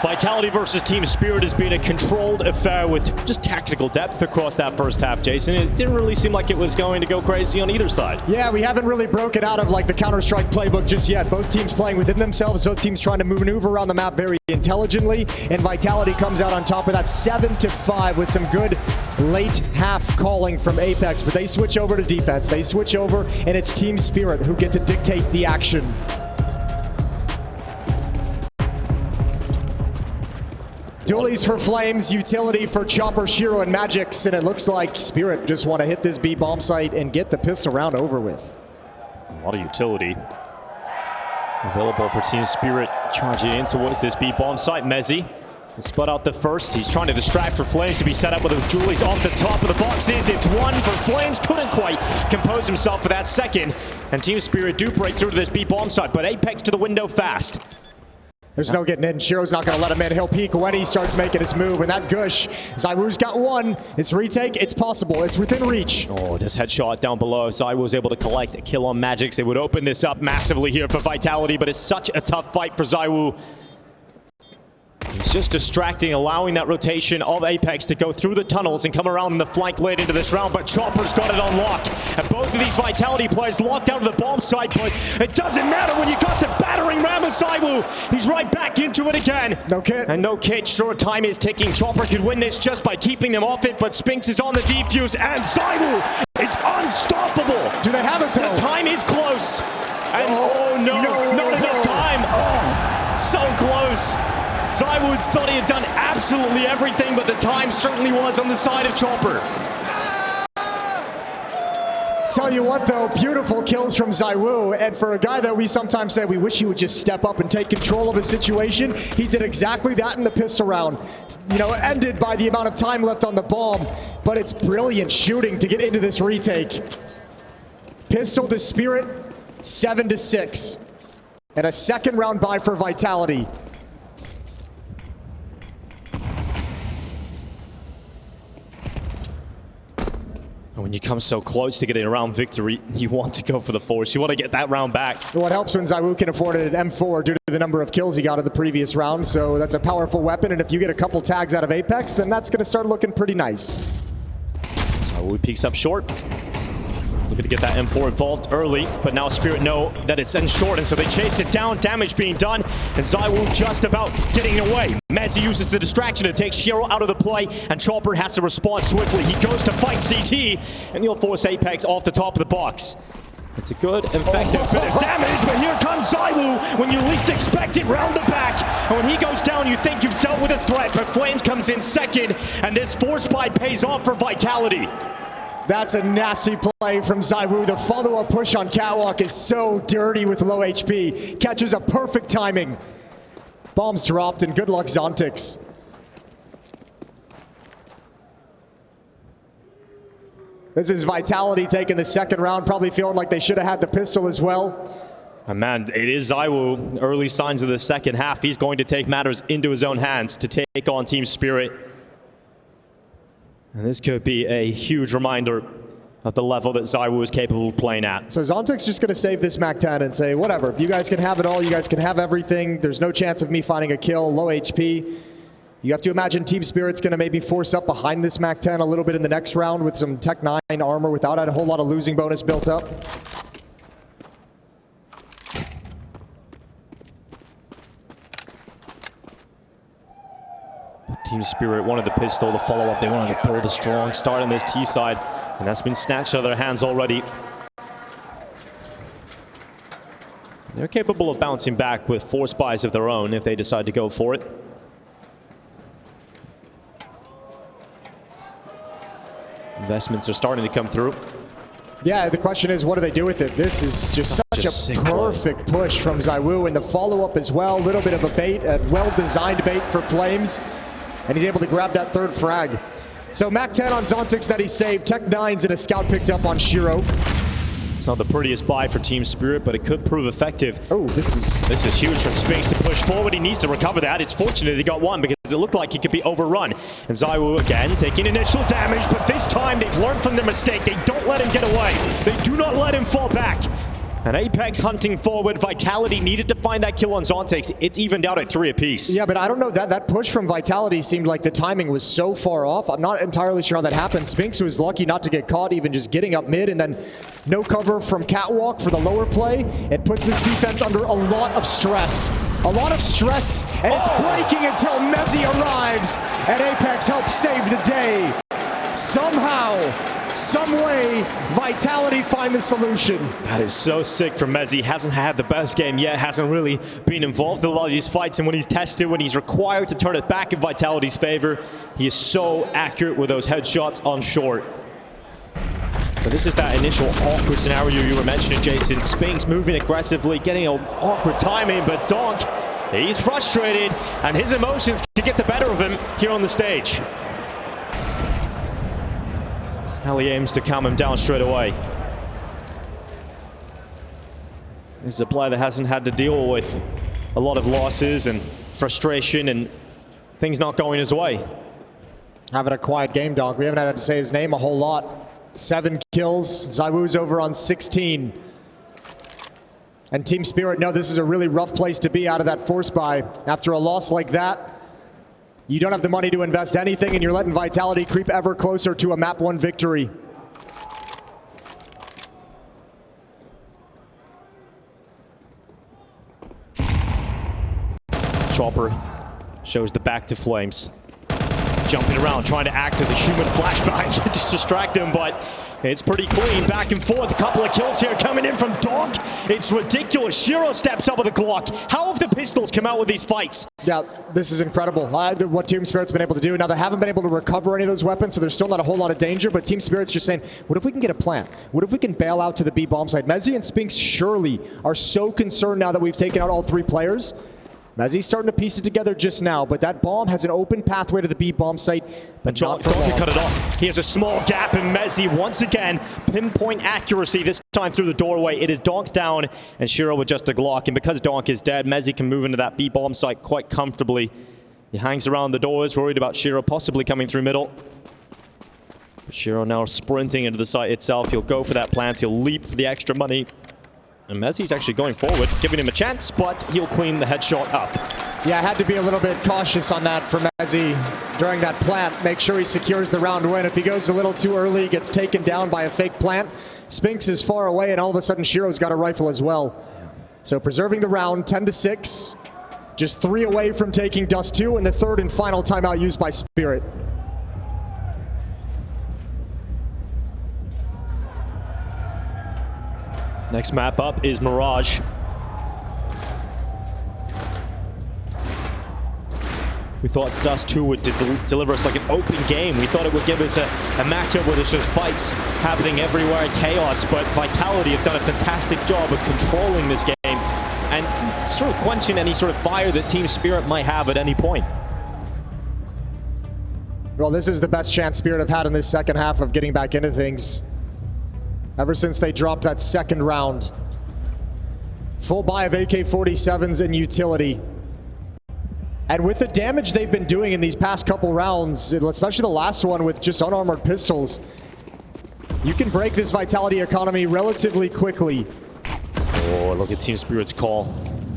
Vitality versus Team Spirit has been a controlled affair with just tactical depth across that first half, Jason. It didn't really seem like it was going to go crazy on either side. Yeah, we haven't really broken out of like the Counter-Strike playbook just yet. Both teams playing within themselves, both teams trying to maneuver around the map very intelligently, and Vitality comes out on top of that 7-5 with some good late half calling from Apex, but they switch over to defense. They switch over, and it's Team Spirit who get to dictate the action. Dualies for Flames, utility for Chopper, Shiro, and Magix, and it looks like Spirit just want to hit this B bomb site and get the pistol round over with. A lot of utility available for Team Spirit, charging in towards this B bomb site. Mezzi spot out the first. He's trying to distract for Flames to be set up with the Dualies off the top of the boxes. It's one for Flames. Couldn't quite compose himself for that second. And Team Spirit do break through to this B bomb site, but Apex to the window fast. There's no getting in. Shiro's not going to let him in. He'll peek when he starts making his move. And that gush, ZywOo's got one. It's retake. It's possible. It's within reach. Oh, this headshot down below. ZywOo was able to collect a kill on Magix. It would open this up massively here for Vitality, but it's such a tough fight for ZywOo. He's just distracting, allowing that rotation of Apex to go through the tunnels and come around in the flank late into this round, but Chopper's got it on lock. And both of these Vitality players locked out of the bomb site, but it doesn't matter when you got the battering ram of ZywOo. He's right back into it again. No kit. And no kit. Sure, time is ticking. Chopper could win this just by keeping them off it, but Spinks is on the defuse, and ZywOo is unstoppable. Do they have it, though? The time is close. And no, not enough time. Oh, so close. ZywOo thought he had done absolutely everything, but the time certainly was on the side of Chopper. Tell you what, though, beautiful kills from ZywOo, and for a guy that we sometimes say we wish he would just step up and take control of a situation, he did exactly that in the pistol round. You know, ended by the amount of time left on the bomb, but it's brilliant shooting to get into this retake. Pistol to Spirit, 7-6, and a second round bye for Vitality. When you come so close to getting a round victory, you want to go for the force. You want to get that round back. What helps when ZywOo can afford it at M4 due to the number of kills he got in the previous round, so that's a powerful weapon, and if you get a couple tags out of Apex, then that's going to start looking pretty nice. ZywOo peeks up short. Looking to get that M4 involved early, but now Spirit know that it's in short, and so they chase it down. Damage being done, and ZywOo just about getting away. Mezzi uses the distraction to take Shiro out of the play, and Chopper has to respond swiftly. He goes to fight CT, and he'll force Apex off the top of the box. It's a good, effective bit of damage, but here comes ZywOo when you least expect it, round the back. And when he goes down, you think you've dealt with a threat, but Flames comes in second, and this force buy pays off for Vitality. That's a nasty play from ZywOo. The follow-up push on Catwalk is so dirty with low HP. Catches a perfect timing. Bombs dropped, and good luck, Zontix. This is Vitality taking the second round, probably feeling like they should have had the pistol as well. And man, it is ZywOo. Early signs of the second half. He's going to take matters into his own hands to take on Team Spirit. And this could be a huge reminder of the level that ZywOo is capable of playing at. So Zontix just going to save this MAC-10 and say, whatever, you guys can have it all, you guys can have everything, there's no chance of me finding a kill, low HP. You have to imagine Team Spirit's going to maybe force up behind this MAC-10 a little bit in the next round with some Tech 9 armor without a whole lot of losing bonus built up. Team Spirit wanted the pistol, the follow-up. They wanted to build a strong start on this T side, and that's been snatched out of their hands already. They're capable of bouncing back with force buys of their own if they decide to go for it. Investments are starting to come through. Yeah, the question is, what do they do with it? This is just such a perfect push from ZywOo, and the follow-up as well. A little bit of a bait, a well-designed bait for Flames, and he's able to grab that third frag. So MAC-10 on Zontix that he saved. Tech 9s and a scout picked up on Shiro. It's not the prettiest buy for Team Spirit, but it could prove effective. Oh, this is huge for Spinks to push forward. He needs to recover that. It's fortunate he got one because it looked like he could be overrun. And ZywOo again taking initial damage, but this time they've learned from their mistake. They don't let him get away. They do not let him fall back. And Apex hunting forward. Vitality needed to find that kill on Zontex. It's evened out at 3 apiece. Yeah, but I don't know, that push from Vitality seemed like the timing was so far off. I'm not entirely sure how that happened. Spinks was lucky not to get caught even just getting up mid, and then no cover from Catwalk for the lower play. It puts this defense under a lot of stress. A lot of stress, and it's breaking until Mezzi arrives, and Apex helps save the day. Somehow, some way, Vitality find the solution. That is so sick from Mezzi. Hasn't had the best game yet, hasn't really been involved in a lot of these fights, and when he's tested, when he's required to turn it back in Vitality's favor, he is so accurate with those headshots on short. But this is that initial awkward scenario you were mentioning, Jason. Spinks moving aggressively, getting an awkward timing, but Donk, he's frustrated, and his emotions could get the better of him here on the stage. He aims to calm him down straight away. This is a player that hasn't had to deal with a lot of losses and frustration and things not going his way. Having a quiet game, Donk. We haven't had to say his name a whole lot. 7 kills. ZywOo's over on 16. And Team Spirit know this is a really rough place to be out of that force buy. After a loss like that, you don't have the money to invest anything, and you're letting Vitality creep ever closer to a map 1 victory. Chopper shows the back to Flames. Jumping around, trying to act as a human flash behind you to distract him, but it's pretty clean. Back and forth, a couple of kills here coming in from Donk. It's ridiculous. Shiro steps up with a Glock. How have the pistols come out with these fights? Yeah, this is incredible. What Team Spirit's been able to do. Now, they haven't been able to recover any of those weapons, so there's still not a whole lot of danger, but Team Spirit's just saying, what if we can get a plant? What if we can bail out to the B bomb site? Mezzi and Spinks surely are so concerned now that we've taken out all 3 players. Mezzi's starting to piece it together just now, but that bomb has an open pathway to the B bomb site, but not for long. Can cut it off. He has a small gap, and Mezzi once again, pinpoint accuracy this time through the doorway. It is Donk down, and Shiro with just a Glock, and because Donk is dead, Mezzi can move into that B bomb site quite comfortably. He hangs around the doors, worried about Shiro possibly coming through middle. But Shiro now sprinting into the site itself. He'll go for that plant. He'll leap for the extra money. And Mezzi's actually going forward, giving him a chance, but he'll clean the headshot up. Yeah, I had to be a little bit cautious on that for Mezzi during that plant. Make sure he secures the round win. If he goes a little too early, he gets taken down by a fake plant. Spinks is far away, and all of a sudden Shiro's got a rifle as well. So preserving the round, 10-6. Just 3 away from taking Dust2, and the 3rd and final timeout used by Spirit. Next map up is Mirage. We thought Dust2 would deliver us like an open game. We thought it would give us a matchup where there's just fights happening everywhere, chaos, but Vitality have done a fantastic job of controlling this game and sort of quenching any sort of fire that Team Spirit might have at any point. Well, this is the best chance Spirit have had in this second half of getting back into things. Ever since they dropped that 2nd round. Full buy of AK-47s and utility. And with the damage they've been doing in these past couple rounds, especially the last one with just unarmored pistols, you can break this Vitality economy relatively quickly. Oh, look at Team Spirit's call.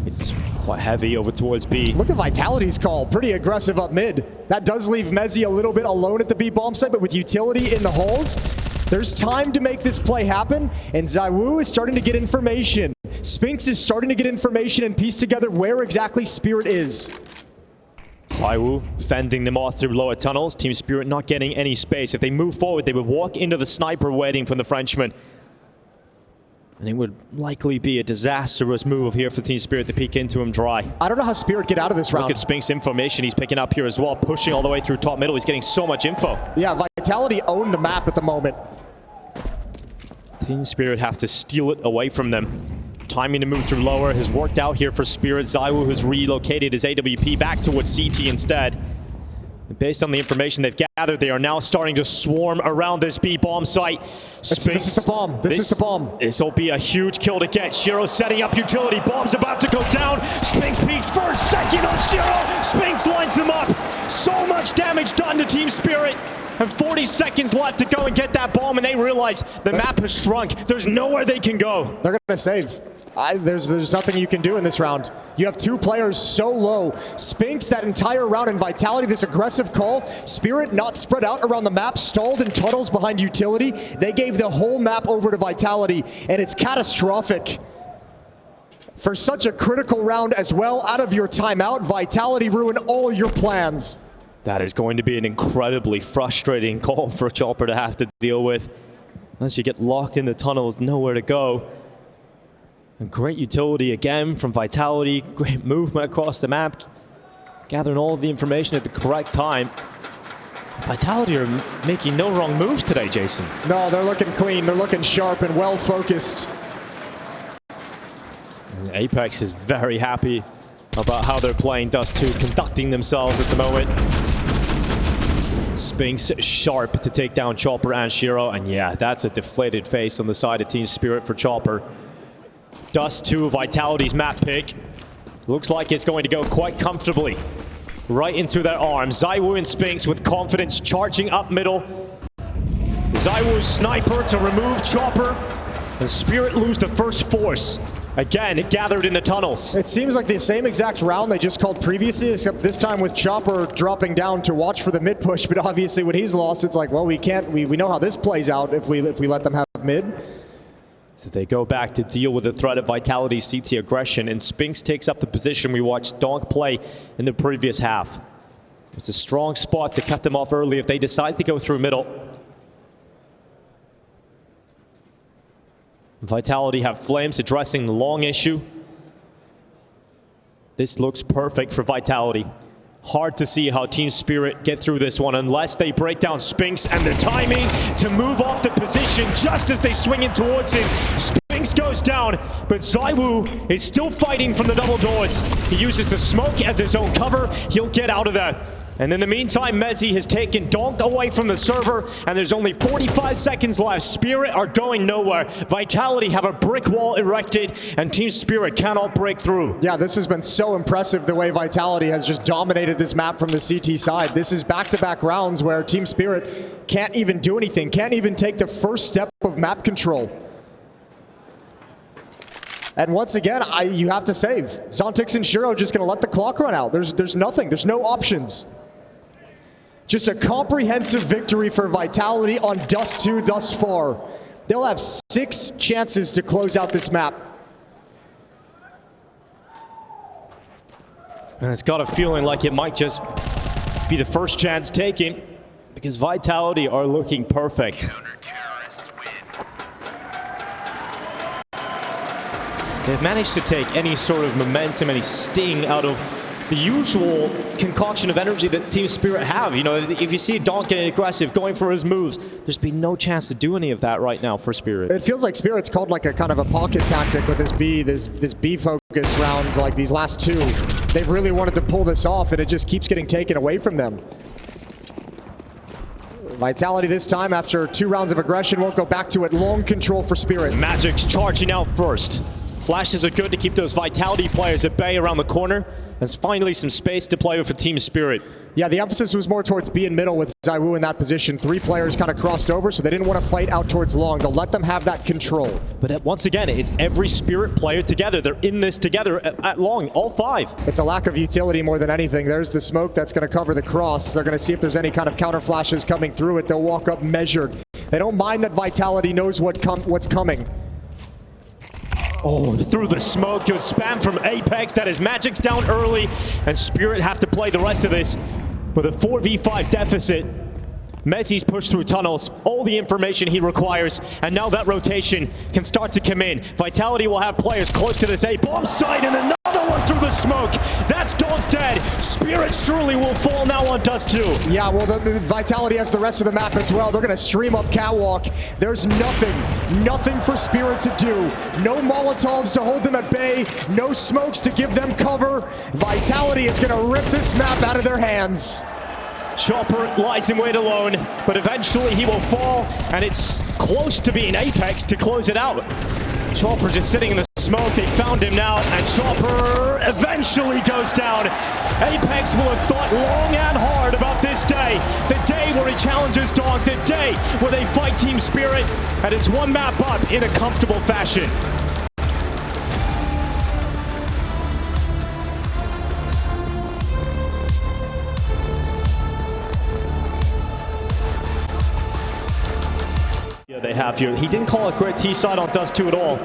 It's quite heavy over towards B. Look at Vitality's call. Pretty aggressive up mid. That does leave Mezzi a little bit alone at the B bomb site, but with utility in the holes, there's time to make this play happen, and ZywOo is starting to get information. Spinks is starting to get information and piece together where exactly Spirit is. ZywOo fending them off through lower tunnels. Team Spirit not getting any space. If they move forward, they would walk into the sniper waiting from the Frenchman. And it would likely be a disastrous move here for Team Spirit to peek into him dry. I don't know how Spirit get out of this round. Look at Spinks' information he's picking up here as well, pushing all the way through top middle. He's getting so much info. Yeah, Vitality own the map at the moment. Team Spirit have to steal it away from them. Timing to move through lower has worked out here for Spirit. ZywOo has relocated his AWP back towards CT instead. And based on the information they've gathered, they are now starting to swarm around this B bomb site. This is the bomb. This is the bomb. This will be a huge kill to get. Shiro setting up utility. Bomb's about to go down. Spinks peeks first, second on Shiro. Spinks lines them up. So much damage done to Team Spirit. and 40 seconds left to go and get that bomb, and they realize the map has shrunk. There's nowhere they can go. They're gonna save. There's nothing you can do in this round. You have two players so low. Spinks that entire round in Vitality, this aggressive call. Spirit not spread out around the map, stalled in tunnels behind Utility. They gave the whole map over to Vitality, and it's catastrophic. For such a critical round as well, out of your timeout, Vitality ruined all your plans. That is going to be an incredibly frustrating call for Chopper to have to deal with. Unless you get locked in the tunnels, nowhere to go. And great utility again from Vitality, great movement across the map, gathering all of the information at the correct time. Vitality are making no wrong moves today, Jason. No, they're looking clean, they're looking sharp and well focused. And Apex is very happy about how they're playing Dust2, conducting themselves at the moment. Spinks sharp to take down Chopper and Shiro, and yeah, that's a deflated face on the side of Team Spirit for Chopper. Dust2, Vitality's map pick. Looks like it's going to go quite comfortably right into their arms. ZywOo and Spinks with confidence charging up middle. ZywOo's sniper to remove Chopper, and Spirit lose the first force. Again, it gathered in the tunnels. It seems like the same exact round they just called previously, except this time with Chopper dropping down to watch for the mid push, but obviously when he's lost, it's like, well, we know how this plays out if we let them have mid. So they go back to deal with the threat of Vitality's CT aggression, and Spinks takes up the position we watched Donk play in the previous half. It's a strong spot to cut them off early if they decide to go through middle. Vitality have Flames addressing the long issue. This looks perfect for Vitality. Hard to see how Team Spirit get through this one unless they break down Spinks, and the timing to move off the position just as they swing in towards him. Spinks goes down, but ZywOo is still fighting from the double doors. He uses the smoke as his own cover. He'll get out of that. And in the meantime, Mezzi has taken Donk away from the server, and there's only 45 seconds left. Spirit are going nowhere. Vitality have a brick wall erected, and Team Spirit cannot break through. Yeah, this has been so impressive the way Vitality has just dominated this map from the CT side. This is back-to-back rounds where Team Spirit can't even do anything, can't even take the first step of map control. And once again, you have to save. Zontix and Shiro just going to let the clock run out. There's nothing, there's no options. Just a comprehensive victory for Vitality on Dust2 thus far. They'll have 6 chances to close out this map. And it's got a feeling like it might just be the first chance taken, because Vitality are looking perfect. They've managed to take any sort of momentum, any sting out of the usual concoction of energy that Team Spirit have. You know, if you see Donk getting aggressive, going for his moves, there's been no chance to do any of that right now for Spirit. It feels like Spirit's called like a kind of a pocket tactic with this B focus round, like these last 2. They've really wanted to pull this off, and it just keeps getting taken away from them. Vitality this time, after 2 rounds of aggression, won't go back to it. Long control for Spirit. Magic's charging out first. Flashes are good to keep those Vitality players at bay around the corner. There's finally some space to play with for Team Spirit. Yeah, the emphasis was more towards B in middle with ZywOo in that position. 3 players kind of crossed over, so they didn't want to fight out towards long. They'll let them have that control. But once again, it's every Spirit player together. They're in this together at long, all 5. It's a lack of utility more than anything. There's the smoke that's going to cover the cross. They're going to see if there's any kind of counter flashes coming through it. They'll walk up measured. They don't mind that Vitality knows what's coming. Oh, through the smoke, good spam from Apex. That is Magic's down early, and Spirit have to play the rest of this with a 4v5 deficit. Mezzi's pushed through tunnels, all the information he requires, and now that rotation can start to come in. Vitality will have players close to this A-bomb site, and another one through the smoke. That's Donk dead. Spirit surely will fall now on Dust2. Yeah, well, the Vitality has the rest of the map as well. They're going to stream up Catwalk. There's nothing for Spirit to do. No Molotovs to hold them at bay. No smokes to give them cover. Vitality is going to rip this map out of their hands. Chopper lies in wait alone, but eventually he will fall, and it's close to being Apex to close it out. Chopper just sitting in the smoke. They found him now, and Chopper eventually goes down. Apex will have thought long and hard about this day. The day where he challenges Dog, the day where they fight Team Spirit, and it's one map up in a comfortable fashion. They have here. He didn't call a great T-side on Dust2 at all.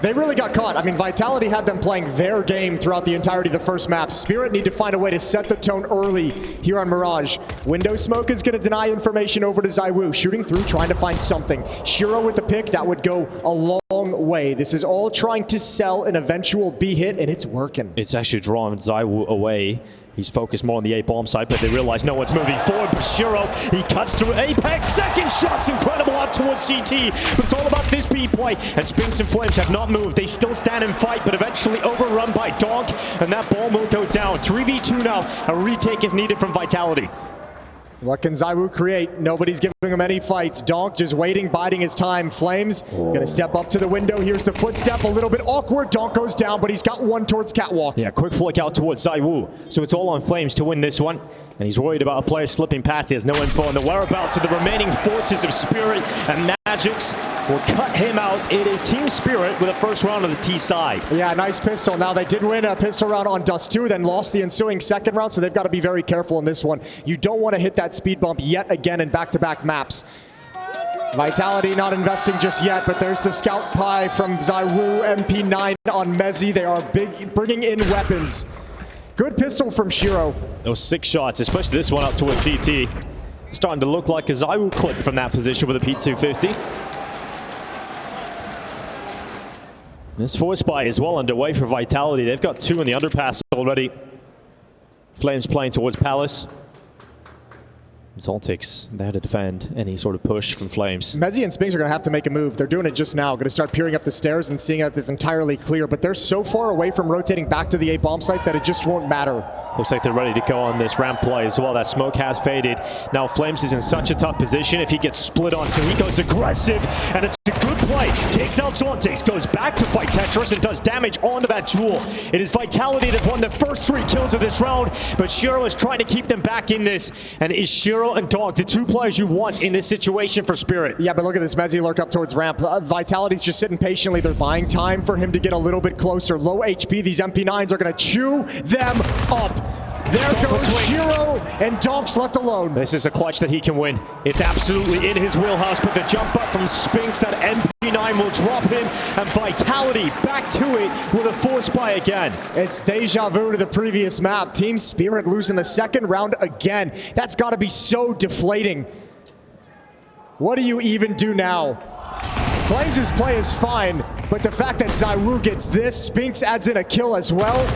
They really got caught. I mean, Vitality had them playing their game throughout the entirety of the first map. Spirit need to find a way to set the tone early here on Mirage. Window Smoke is going to deny information over to ZywOo, shooting through, trying to find something. Shiro with the pick, that would go a long way. This is all trying to sell an eventual B hit, and it's working. It's actually drawing ZywOo away. He's focused more on the A bomb side, but they realize no one's moving forward. But Shiro, he cuts through Apex. Second shot's incredible out towards CT. But it's all about this B play. And Spinks and Flames have not moved. They still stand and fight, but eventually overrun by Donk. And that bomb will go down. 3v2 now. A retake is needed from Vitality. What can ZywOo create? Nobody's giving him any fights. Donk just waiting, biding his time. Flames gonna step up to the window. Here's the footstep, a little bit awkward. Donk goes down, but he's got one towards Catwalk. Yeah, quick flick out towards ZywOo. So it's all on Flames to win this one. And he's worried about a player slipping past. He has no info on the whereabouts of the remaining forces of Spirit, and Magix will cut him out. It is Team Spirit with a first round of the T side. Yeah, nice pistol. Now they did win a pistol round on Dust2, then lost the ensuing second round, so they've got to be very careful in this one. You don't want to hit that speed bump yet again in back-to-back maps. Vitality not investing just yet, but there's the scout pie from ZywOo, MP9 on Mezzi. They are bringing in weapons. Good pistol from Shiro. Those 6 shots, especially this one up towards CT. Starting to look like a ZywOo clip from that position with a P250. This force buy is well underway for Vitality. They've got 2 in the underpass already. Flames playing towards Palace. Zoltix there to defend any sort of push from Flames. Mezzi and Spinks are going to have to make a move. They're doing it just now. Going to start peering up the stairs and seeing that it's entirely clear. But they're so far away from rotating back to the A bomb site that it just won't matter. Looks like they're ready to go on this ramp play as well. That smoke has faded. Now Flames is in such a tough position if he gets split on, so he goes aggressive, and it's a good play. Takes out Zontix, goes back to fight Tetris, and does damage onto that Jewel. It is Vitality that won the first 3 kills of this round, but Shiro is trying to keep them back in this. And it is Shiro and Dog, the 2 players you want in this situation for Spirit. Yeah, but look at this Mezzi lurk up towards ramp. Vitality's just sitting patiently. They're buying time for him to get a little bit closer. Low HP, these MP9s are going to chew them up. There goes Shiro, and Donk's left alone. This is a clutch that he can win. It's absolutely in his wheelhouse, but the jump up from Spinks, that MP9 will drop him, and Vitality back to it with a force buy again. It's deja vu to the previous map. Team Spirit losing the second round again. That's got to be so deflating. What do you even do now? Flames' play is fine, but the fact that ZywOo gets this, Spinks adds in a kill as well.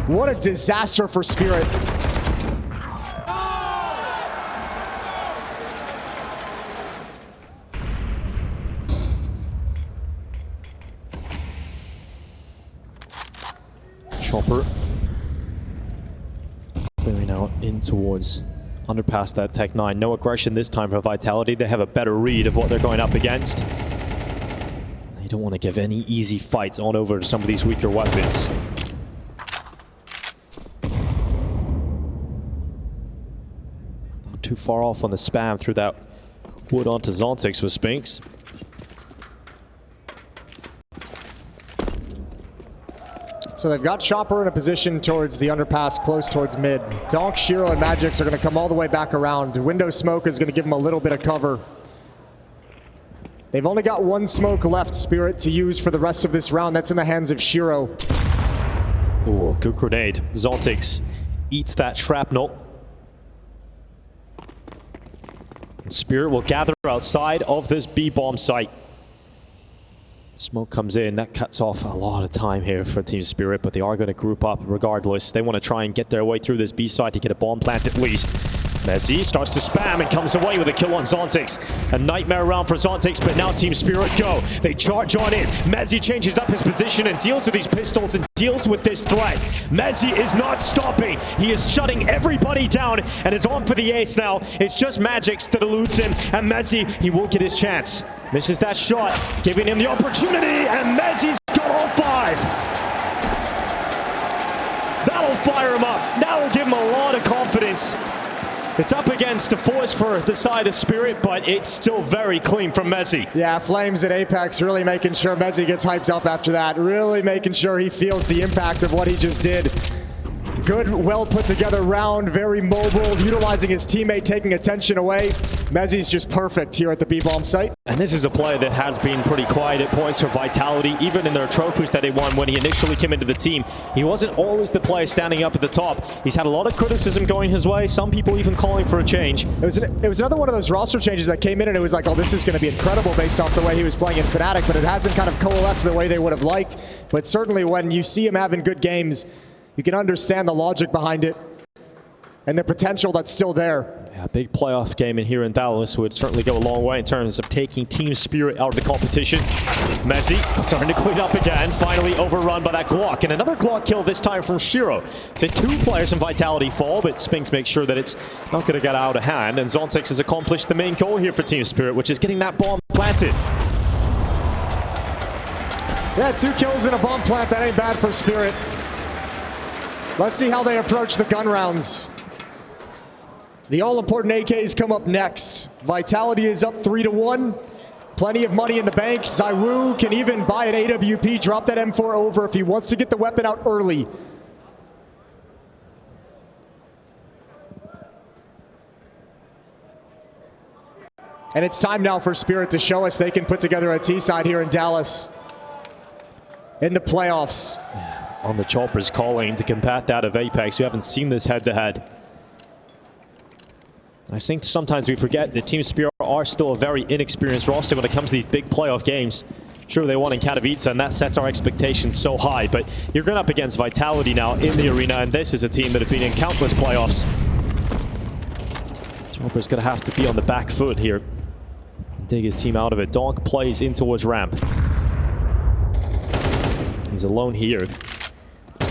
What a disaster for Spirit. Chopper clearing out in towards underpass that Tech 9. No aggression this time for Vitality. They have a better read of what they're going up against. They don't want to give any easy fights on over to some of these weaker weapons. Too far off on the spam through that wood onto Zontix with Spinks. So they've got Chopper in a position towards the underpass, close towards mid. Donk, Shiro, and Magix are going to come all the way back around. Window Smoke is going to give them a little bit of cover. They've only got 1 smoke left, Spirit, to use for the rest of this round. That's in the hands of Shiro. Ooh, good grenade. Zontix eats that shrapnel. And Spirit will gather outside of this B-bomb site. Smoke comes in. That cuts off a lot of time here for Team Spirit, but they are going to group up regardless. They want to try and get their way through this B side to get a bomb plant at least. Mezzi starts to spam and comes away with a kill on Zontix. A nightmare round for Zontix, but now Team Spirit go. They charge on in. Mezzi changes up his position and deals with these pistols and deals with this threat. Mezzi is not stopping. He is shutting everybody down and is on for the ace now. It's just Magix that eludes him, and Mezzi, he will get his chance. Misses that shot, giving him the opportunity, and Mezzi's 5. That'll fire him up. That'll give him a lot of confidence. It's up against the force for the side of Spirit, but it's still very clean from Mezzi. Yeah, Flames at Apex really making sure Mezzi gets hyped up after that. Really making sure he feels the impact of what he just did. Good, well put together round, very mobile, utilizing his teammate, taking attention away. Mezzi's just perfect here at the B-bomb site. And this is a player that has been pretty quiet at points for Vitality, even in their trophies that they won when he initially came into the team. He wasn't always the player standing up at the top. He's had a lot of criticism going his way, some people even calling for a change. It was another one of those roster changes that came in and it was like, oh, this is going to be incredible based off the way he was playing in Fnatic, but it hasn't kind of coalesced the way they would have liked. But certainly when you see him having good games, you can understand the logic behind it and the potential that's still there. Yeah, big playoff game in here in Dallas would certainly go a long way in terms of taking Team Spirit out of the competition. Mezzi starting to clean up again, finally overrun by that Glock. And another Glock kill this time from Shiro. So 2 players in Vitality fall, but Spinks makes sure that it's not going to get out of hand. And Zontex has accomplished the main goal here for Team Spirit, which is getting that bomb planted. Yeah, 2 kills in a bomb plant, that ain't bad for Spirit. Let's see how they approach the gun rounds. The all-important AKs come up next. Vitality is up 3-1. Plenty of money in the bank. ZywOo can even buy an AWP, drop that M4 over if he wants to get the weapon out early. And it's time now for Spirit to show us they can put together a T-side here in Dallas in the playoffs. On the Choppers calling to combat that of Apex. We haven't seen this head-to-head. I think sometimes we forget that Team Spirit are still a very inexperienced roster when it comes to these big playoff games. Sure, they won in Katowice, and that sets our expectations so high, but you're going up against Vitality now in the arena, and this is a team that have been in countless playoffs. Chopper's going to have to be on the back foot here. Dig his team out of it. Donk plays in towards ramp. He's alone here.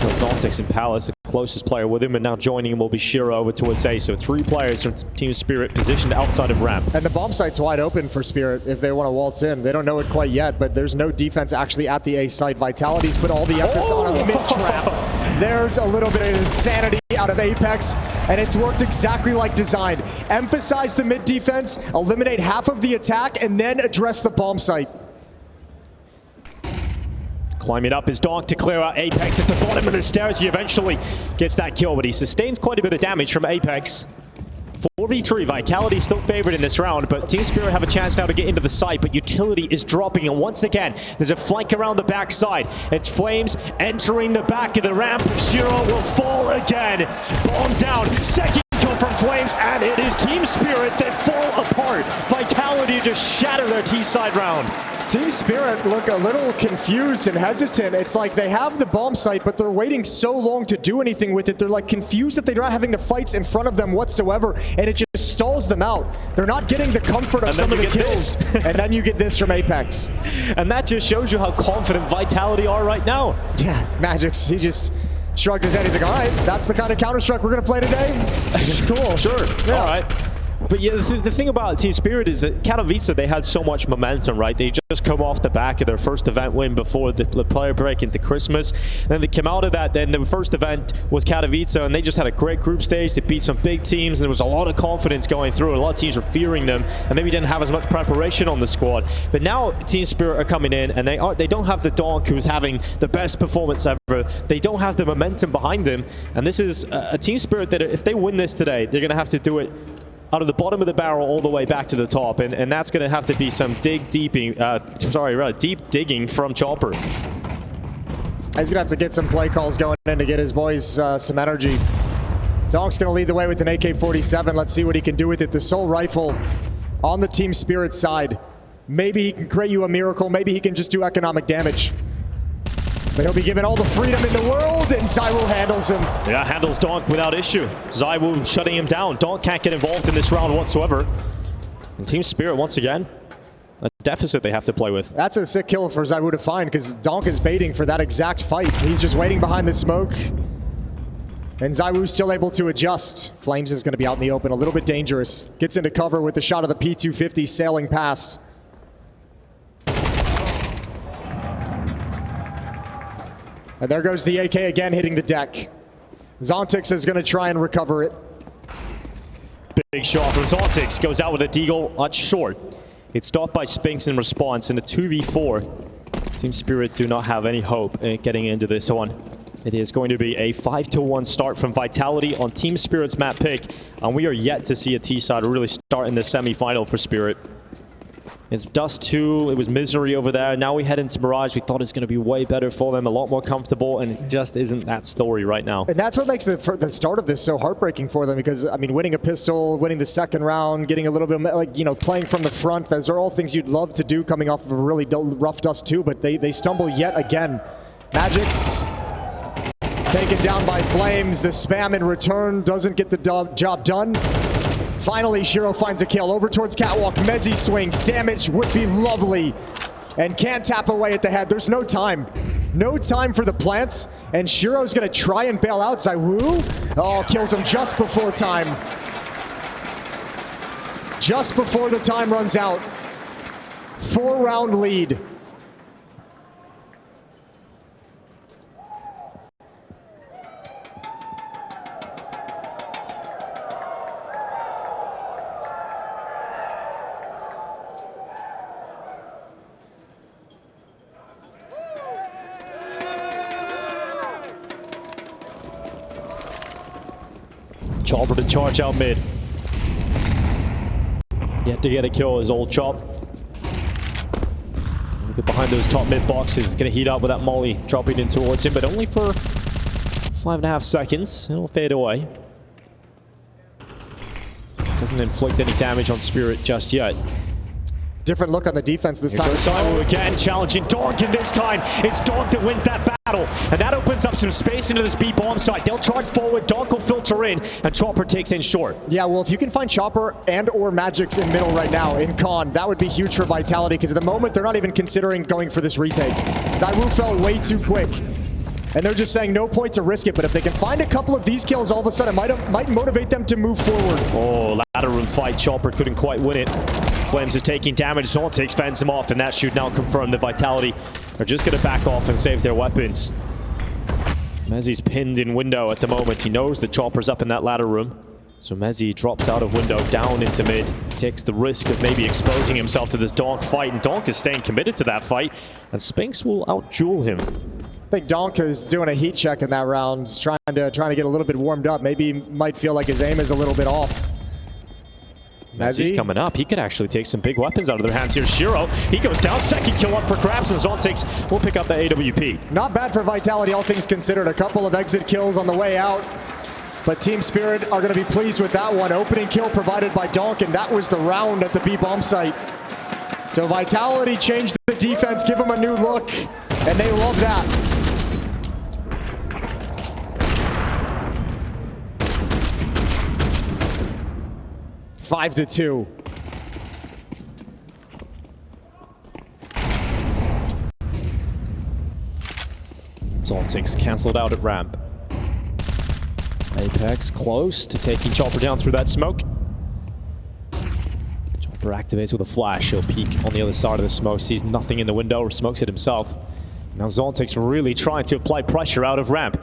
Zontex and Palace, the closest player with him, and now joining him will be Shiro over towards A. So 3 players from Team Spirit positioned outside of ramp. And the bomb site's wide open for Spirit if they want to waltz in. They don't know it quite yet, but there's no defense actually at the A site. Vitality's put all the emphasis on a mid-trap. There's a little bit of insanity out of Apex, and it's worked exactly like designed. Emphasize the mid defense, eliminate half of the attack, and then address the bomb site. Climbing up is Donk to clear out Apex at the bottom of the stairs. He eventually gets that kill, but he sustains quite a bit of damage from Apex. 4v3, Vitality still favored in this round, but Team Spirit have a chance now to get into the site, but Utility is dropping, and once again, there's a flank around the backside. It's Flames entering the back of the ramp. Shiro will fall again. Bomb down, second kill from Flames, and it is Team Spirit that fall apart. Vitality just shatter their T-side round. Team Spirit look a little confused and hesitant. It's like they have the bomb site, but they're waiting so long to do anything with it. They're like confused that they're not having the fights in front of them whatsoever, and it just stalls them out. They're not getting the comfort of some of the kills. And then you get this from Apex. And that just shows you how confident Vitality are right now. Yeah, Magix, he just shrugged his head. He's like, all right, that's the kind of Counter-Strike we're going to play today? Cool. Sure. Yeah. All right. But yeah, the thing about Team Spirit is that Katowice, they had so much momentum, right? They just come off the back of their first event win before the player break into Christmas. And then they came out of that, then the first event was Katowice, and they just had a great group stage. They beat some big teams, and there was a lot of confidence going through. A lot of teams were fearing them, and maybe didn't have as much preparation on the squad. But now Team Spirit are coming in, and they don't have the Donk who's having the best performance ever. They don't have the momentum behind them, and this is a Team Spirit that if they win this today, they're going to have to do it out of the bottom of the barrel all the way back to the top, and that's going to have to be some deep digging from Chopper. He's going to have to get some play calls going in to get his boys some energy. Donk's going to lead the way with an AK-47. Let's see what he can do with it. The sole rifle on the Team Spirit side. Maybe he can create you a miracle. Maybe he can just do economic damage. But he'll be given all the freedom in the world, and ZywOo handles him. Yeah, handles Donk without issue. ZywOo shutting him down. Donk can't get involved in this round whatsoever. And Team Spirit, once again, a deficit they have to play with. That's a sick kill for ZywOo to find, because Donk is baiting for that exact fight. He's just waiting behind the smoke. And ZywOo's still able to adjust. Flames is going to be out in the open, a little bit dangerous. Gets into cover with the shot of the P250 sailing past. And there goes the AK again hitting the deck. Zontix is going to try and recover it. Big shot from Zontix. Goes out with a deagle at short. It's stopped by Spinks in response in a 2v4. Team Spirit do not have any hope in getting into this one. It is going to be a 5-1 start from Vitality on Team Spirit's map pick. And we are yet to see a T-side really start in the semi-final for Spirit. It's Dust2, it was misery over there. Now we head into Mirage. We thought it's going to be way better for them, a lot more comfortable, and it just isn't that story right now. And that's what makes the start of this so heartbreaking for them, because, I mean, winning a pistol, winning the second round, getting a little bit, like, you know, playing from the front, those are all things you'd love to do coming off of a really rough Dust2, but they stumble yet again. Magic's taken down by Flames. The spam in return doesn't get the job done. Finally, Shiro finds a kill. Over towards Catwalk. Mezzi swings. Damage would be lovely. And can't tap away at the head. There's no time. No time for the plants. And Shiro's going to try and bail out. ZywOo, oh, kills him just before time. Just before the time runs out. 4-round lead. Chopper to charge out mid. Yet to get a kill is old Chop. Look at behind those top mid boxes. It's going to heat up with that molly dropping in towards him, but only for 5.5 seconds. It'll fade away. Doesn't inflict any damage on Spirit just yet. Different look on the defense this time. ZywOo again, challenging Donk, and this time it's Donk that wins that battle. And that opens up some space into this B bomb site. They'll charge forward, Donk will filter in, and Chopper takes in short. Yeah, well, if you can find Chopper and or Magix in middle right now, in con, that would be huge for Vitality, because at the moment, they're not even considering going for this retake. ZywOo fell way too quick. And they're just saying no point to risk it, but if they can find a couple of these kills, all of a sudden it might motivate them to move forward. Oh, ladder room fight. Chopper couldn't quite win it. Flames is taking damage. Zontix fends him off, and that should now confirm that Vitality are just going to back off and save their weapons. Mezzi's pinned in window at the moment. He knows that Chopper's up in that ladder room. So Mezzi drops out of window, down into mid. Takes the risk of maybe exposing himself to this Donk fight, and Donk is staying committed to that fight, and Spinks will out-duel him. I think Donk is doing a heat check in that round, trying to get a little bit warmed up. Maybe he might feel like his aim is a little bit off. Mezzi's coming up. He could actually take some big weapons out of their hands here. Shiro, he goes down. Second kill up for grabs, and Zontix will pick up the AWP. Not bad for Vitality, all things considered. A couple of exit kills on the way out. But Team Spirit are going to be pleased with that one. Opening kill provided by Donk, and that was the round at the B bomb site. So Vitality changed the defense, give them a new look, and they love that. Five to 2. Zontix canceled out at ramp. Apex close to taking Chopper down through that smoke. Chopper activates with a flash. He'll peek on the other side of the smoke, sees nothing in the window, or smokes it himself. Now Zontix really trying to apply pressure out of ramp.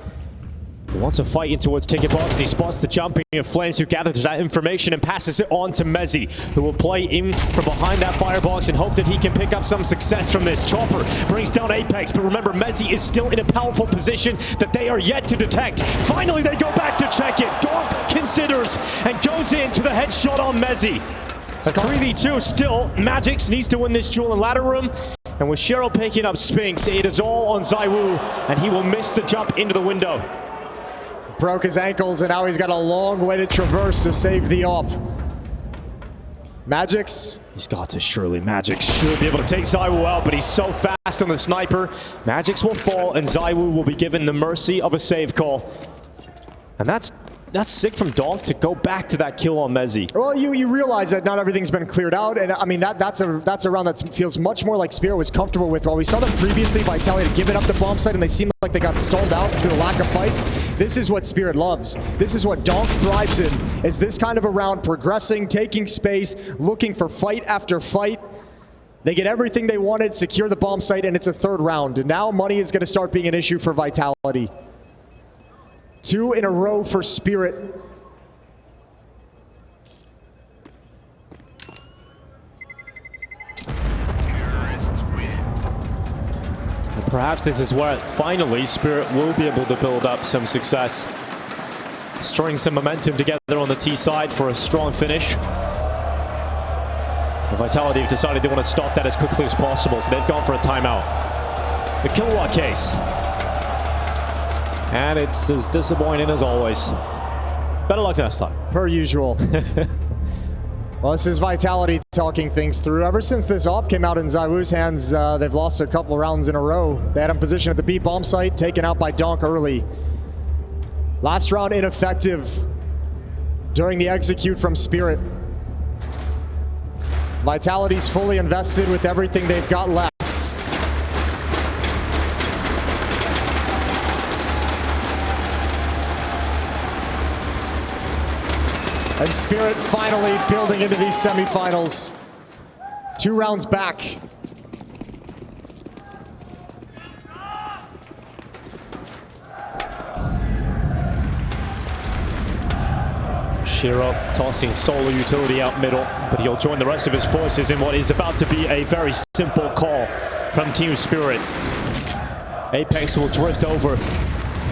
He wants to fight in towards ticket box, and he spots the jumping of Flames, who gathers that information and passes it on to Mezzi, who will play in from behind that firebox and hope that he can pick up some success from this. Chopper brings down Apex, but remember, Mezzi is still in a powerful position that they are yet to detect. Finally, they go back to check it. Donk considers and goes in to the headshot on Mezzi. A 3v2 still. Magix needs to win this duel in ladder room. And with Shiro picking up Spinks, it is all on ZywOo, and he will miss the jump into the window. Broke his ankles, and now he's got a long way to traverse to save the op. Magix. He's got to surely. Magix should be able to take ZywOo out, but he's so fast on the sniper. Magix will fall, and ZywOo will be given the mercy of a save call. And that's sick from Donk to go back to that kill on Mezzi. Well, you realize that not everything's been cleared out, and I mean that's a round that feels much more like Spirit was comfortable with. While we saw them previously, Vitality had given up the bomb site, and they seemed like they got stalled out through the lack of fights. This is what Spirit loves. This is what Donk thrives in. Is this kind of a round, progressing, taking space, looking for fight after fight. They get everything they wanted, secure the bomb site, and it's a third round. And now money is going to start being an issue for Vitality. 2 in a row for Spirit. And perhaps this is where finally Spirit will be able to build up some success. String some momentum together on the T side for a strong finish. And Vitality have decided they want to stop that as quickly as possible, so they've gone for a timeout. The Kilowatt case. And it's as disappointing as always. Better luck next time. Per usual. Well, this is Vitality talking things through. Ever since this op came out in ZywOo's hands, they've lost a couple rounds in a row. They had him positioned at the B bomb site, taken out by Donk early. Last round ineffective during the execute from Spirit. Vitality's fully invested with everything they've got left. And Spirit finally building into these semifinals. 2 rounds back. Shiro tossing solo utility out middle, but he'll join the rest of his forces in what is about to be a very simple call from Team Spirit. Apex will drift over,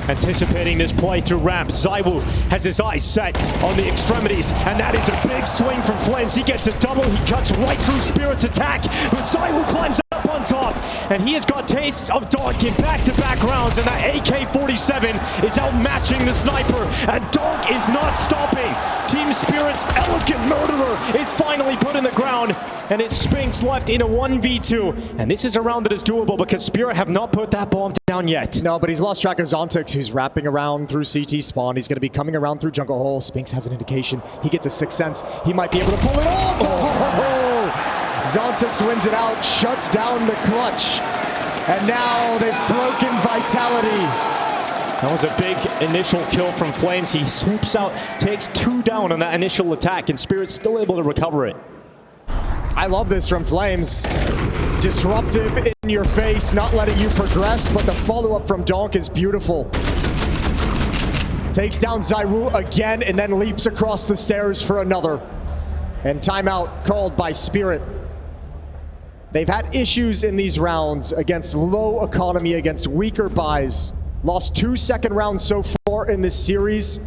anticipating this play through ramp. ZywOo has his eyes set on the extremities, and that is a big swing from Flames. He gets a double, he cuts right through Spirit's attack, but ZywOo climbs up on top, and he has got tastes of Donk in back-to-back rounds, and that AK-47 is outmatching the sniper, and Donk is not stopping. Team Spirit's elegant murderer is finally put in the ground, and it's Spinks left in a 1v2, and this is a round that is doable because Spirit have not put that bomb down yet. No, but he's lost track of Zontix, who's wrapping around through CT spawn. He's going to be coming around through jungle hole. Spinks has an indication. He gets a sixth sense. He might be able to pull it off. Oh! Zontix wins it out, shuts down the clutch, and now they've broken Vitality. That was a big initial kill from Flames. He swoops out, takes 2 down on that initial attack, and Spirit's still able to recover it. I love this from Flames. Disruptive, in your face, not letting you progress, but the follow-up from Donk is beautiful. Takes down ZywOo again, and then leaps across the stairs for another. And timeout called by Spirit. They've had issues in these rounds against low economy, against weaker buys. Lost 2 second rounds so far in this series.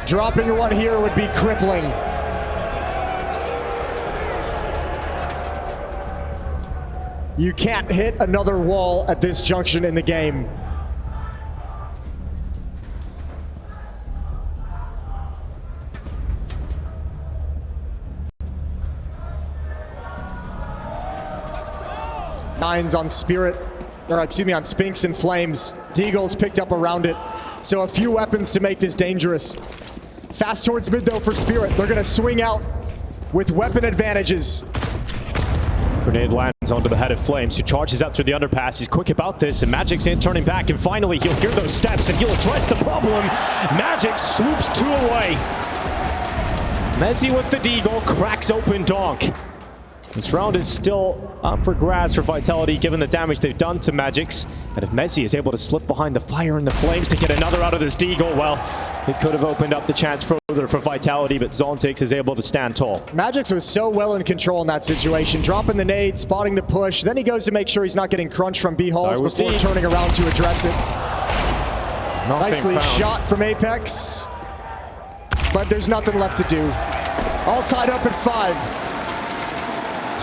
Dropping one here would be crippling. You can't hit another wall at this junction in the game. Nines on Spirit, or excuse me, on Spinks and Flames. Deagle's picked up around it. So a few weapons to make this dangerous. Fast towards mid though for Spirit. They're gonna swing out with weapon advantages. Grenade lands onto the head of Flames, who charges out through the underpass. He's quick about this, and Magic's in turning back, and finally he'll hear those steps and he'll address the problem. Magic swoops 2 away. Mezzi with the deagle, cracks open Donk. This round is still up for grabs for Vitality, given the damage they've done to Magix. And if Mezzi is able to slip behind the fire and the flames to get another out of this deagle, well, it could have opened up the chance further for Vitality, but Zontix is able to stand tall. Magix was so well in control in that situation, dropping the nade, spotting the push, then he goes to make sure he's not getting crunched from B-holes before turning around to address it. Nicely shot from Apex, but there's nothing left to do. All tied up at 5.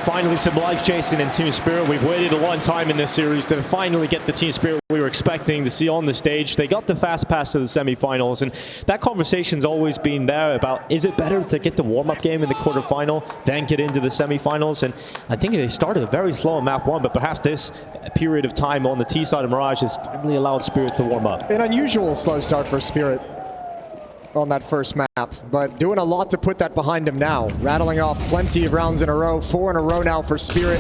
Finally some life chasing in Team Spirit. We've waited a long time in this series to finally get the Team Spirit we were expecting to see on the stage. They got the fast pass to the semifinals, and that conversation's always been there about, is it better to get the warm-up game in the quarterfinal then get into the semifinals? And I think they started very slow on map 1, but perhaps this period of time on the T side of Mirage has finally allowed Spirit to warm up. An unusual slow start for Spirit on that first map, but doing a lot to put that behind him now. Rattling off plenty of rounds in a row, 4 in a row now for Spirit.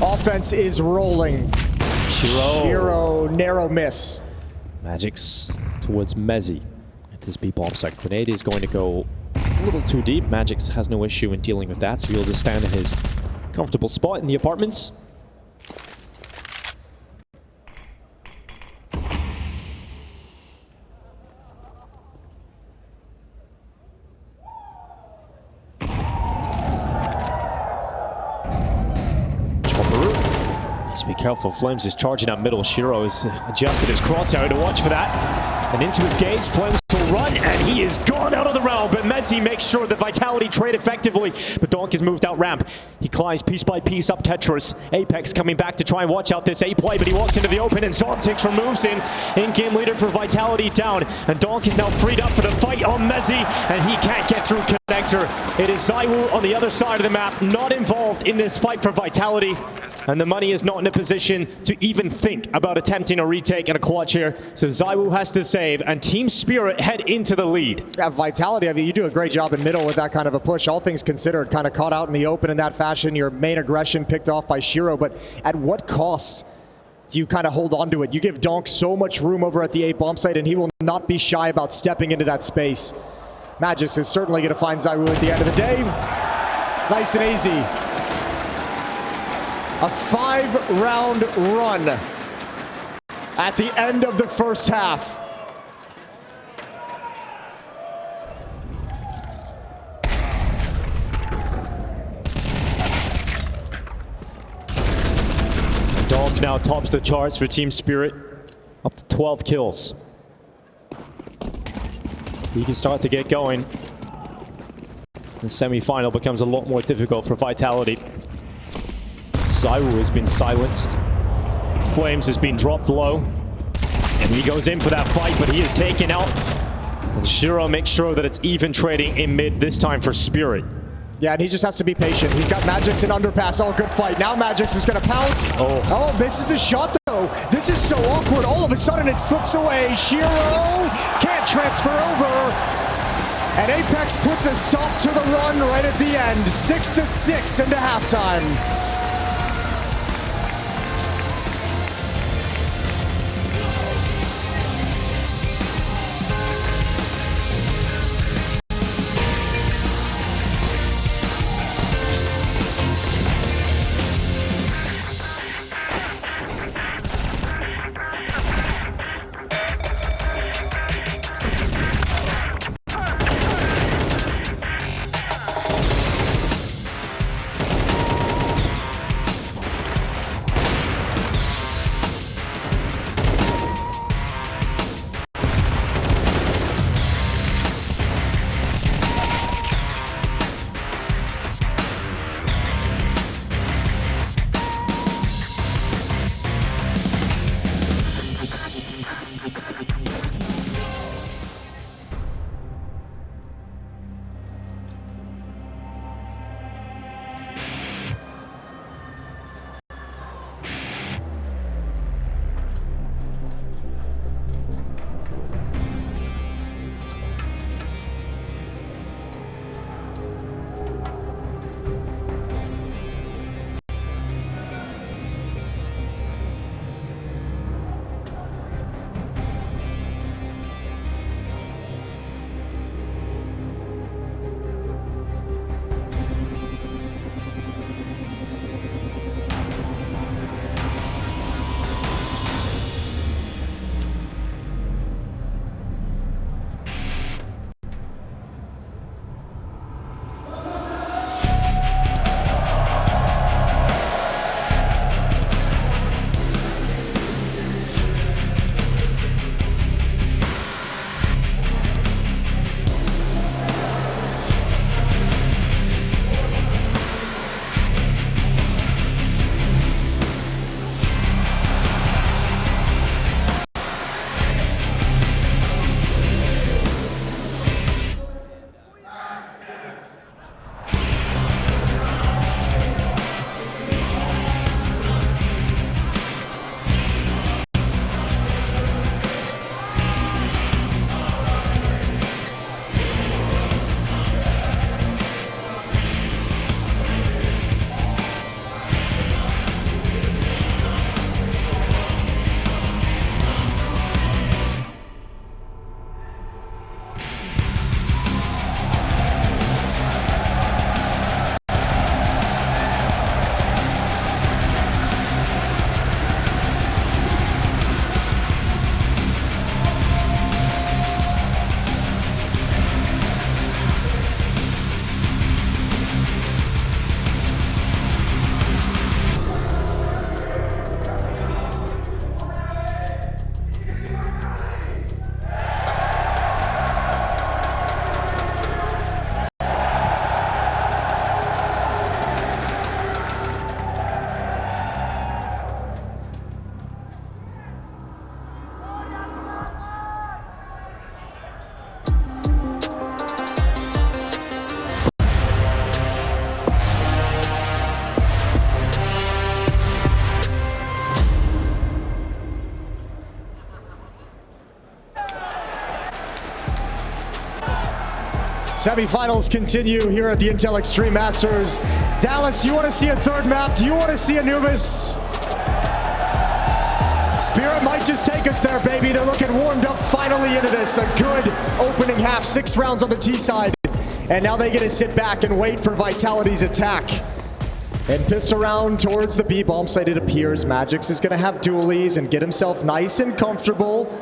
Offense is rolling. Shiro, narrow miss. Magic's towards Mezzi at this B-bomb site. Grenade is going to go A little too deep. Magix has no issue in dealing with that, so he'll just stand in his comfortable spot in the apartments. Be careful, Flames is charging up middle. Shiro has adjusted his crosshair to watch for that. And into his gaze, Flames will run, and he is gone out of the round. But Messi makes sure the Vitality trade effectively. But Donk has moved out ramp. He climbs piece by piece up Tetris. Apex coming back to try and watch out this A play, but he walks into the open, and Zontix removes him. In-game leader for Vitality down. And Donk is now freed up for the fight on Messi, and he can't get through connector. It is ZywOo on the other side of the map, not involved in this fight for Vitality. And the money is not in a position to even think about attempting a retake and a clutch here. So ZywOo has to save, and Team Spirit head into the lead. Yeah, Vitality, I mean, you do a great job in middle with that kind of a push. All things considered, kind of caught out in the open in that fashion. Your main aggression picked off by Shiro, but at what cost do you kind of hold on to it? You give Donk so much room over at the A bomb site, and he will not be shy about stepping into that space. Magix is certainly going to find ZywOo at the end of the day. Nice and easy. A 5-round run at the end of the first half. Donk now tops the charts for Team Spirit, up to 12 kills. He can start to get going. The semi-final becomes a lot more difficult for Vitality. ZywOo has been silenced. Flames has been dropped low. And he goes in for that fight, but he is taken out. And Shiro makes sure that it's even trading in mid this time for Spirit. Yeah, and he just has to be patient. He's got Magix in underpass. Oh, good fight. Now Magix is going to pounce. Oh, misses his shot, though. This is so awkward. All of a sudden, it slips away. Shiro can't transfer over. And Apex puts a stop to the run right at the end. 6-6 into halftime. Semifinals continue here at the Intel Extreme Masters. Dallas, you want to see a third map? Do you want to see Anubis? Spirit might just take us there, baby. They're looking warmed up finally into this. A good opening half, 6 rounds on the T side. And now they get to sit back and wait for Vitality's attack. And pistol round towards the B bomb site, it appears. Magix is going to have dualies and get himself nice and comfortable.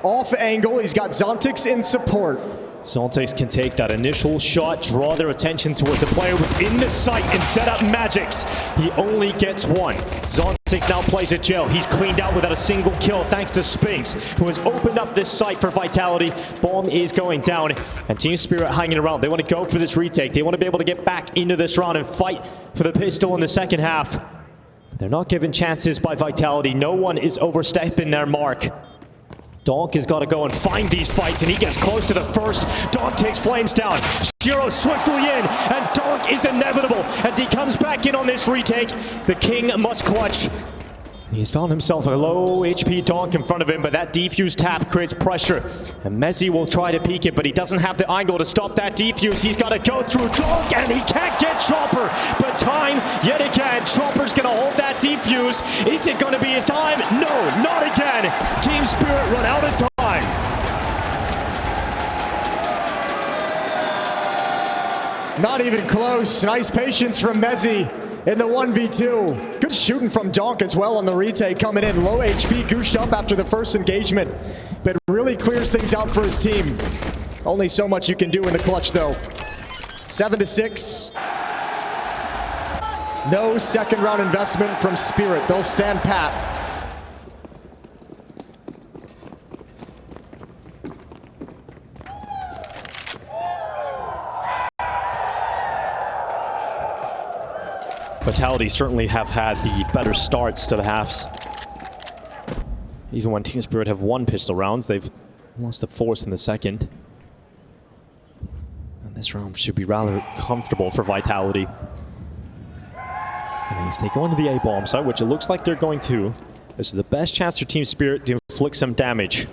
Off angle, he's got Zontix in support. Zontix can take that initial shot, draw their attention towards the player within the site and set up Magix. He only gets one. Zontix now plays at jail. He's cleaned out without a single kill thanks to Spinks, who has opened up this site for Vitality. Bomb is going down, and Team Spirit hanging around. They want to go for this retake. They want to be able to get back into this round and fight for the pistol in the second half. They're not given chances by Vitality. No one is overstepping their mark. Donk has got to go and find these fights, and he gets close to the first. Donk takes flames down. Shiro swiftly in, and Donk is inevitable as he comes back in on this retake. The King must clutch. He's found himself a low HP Donk in front of him, but that defuse tap creates pressure. And Mezzi will try to peek it, but he doesn't have the angle to stop that defuse. He's got to go through Donk, and he can't get Chopper. But time, yet again, Chopper's going to hold that defuse. Is it going to be his time? No, not again. Team Spirit run out of time. Not even close. Nice patience from Mezzi in the 1v2. Good shooting from Donk as well on the retake, coming in low HP, gooshed up after the first engagement, but really clears things out for his team. Only so much you can do in the clutch though. 7-6. No second round investment from Spirit. They'll stand pat. Vitality certainly have had the better starts to the halves. Even when Team Spirit have won pistol rounds, they've lost the force in the second. And this round should be rather comfortable for Vitality. And if they go into the A-bomb site, which it looks like they're going to, this is the best chance for Team Spirit to inflict some damage.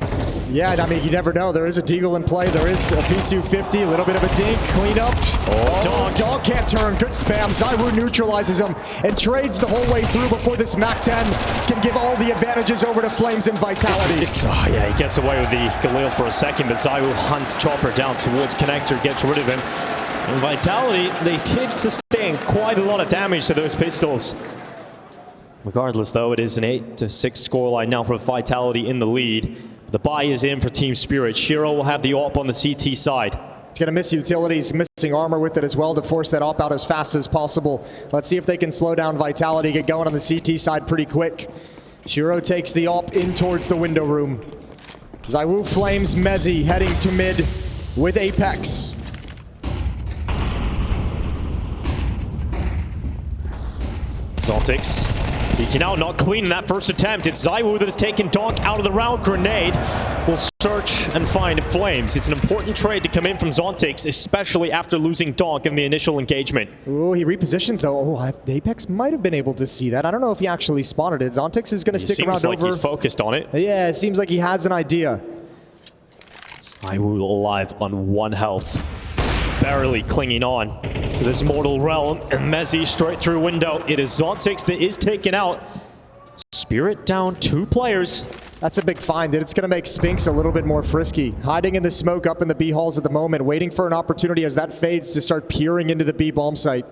Yeah, I mean, you never know. There is a Deagle in play. There is a P250, a little bit of a dink, clean up. Oh, Dog can't turn. Good spam. Zywu neutralizes him and trades the whole way through before this MAC-10 can give all the advantages over to Flames and Vitality. Yeah, he gets away with the Galil for a second, but Zywu hunts Chopper down towards Connector, gets rid of him. And Vitality, they did sustain quite a lot of damage to those pistols. Regardless, though, it is an 8-6 scoreline now for Vitality in the lead. The buy is in for Team Spirit. Shiro will have the AWP on the CT side. He's gonna miss utilities, missing armor with it as well to force that AWP out as fast as possible. Let's see if they can slow down Vitality, get going on the CT side pretty quick. Shiro takes the AWP in towards the window room. Zywu flames Mezzi heading to mid with Apex. Zontix peeking out, not clean in that first attempt. It's Zywu that has taken Donk out of the round. Grenade will search and find Flames. It's an important trade to come in from Zontix, especially after losing Donk in the initial engagement. Oh, he repositions though. Oh, Apex might have been able to see that. I don't know if he actually spotted it. Zontix is going to stick around over. Seems like he's focused on it. Yeah, it seems like he has an idea. Zywu alive on 1 health. Barely clinging on to this mortal realm, and Mezzi straight through window. It is Zontix that is taken out. Spirit down 2 players. That's a big find. It's going to make Spinks a little bit more frisky. Hiding in the smoke up in the B halls at the moment, waiting for an opportunity as that fades to start peering into the B bomb site.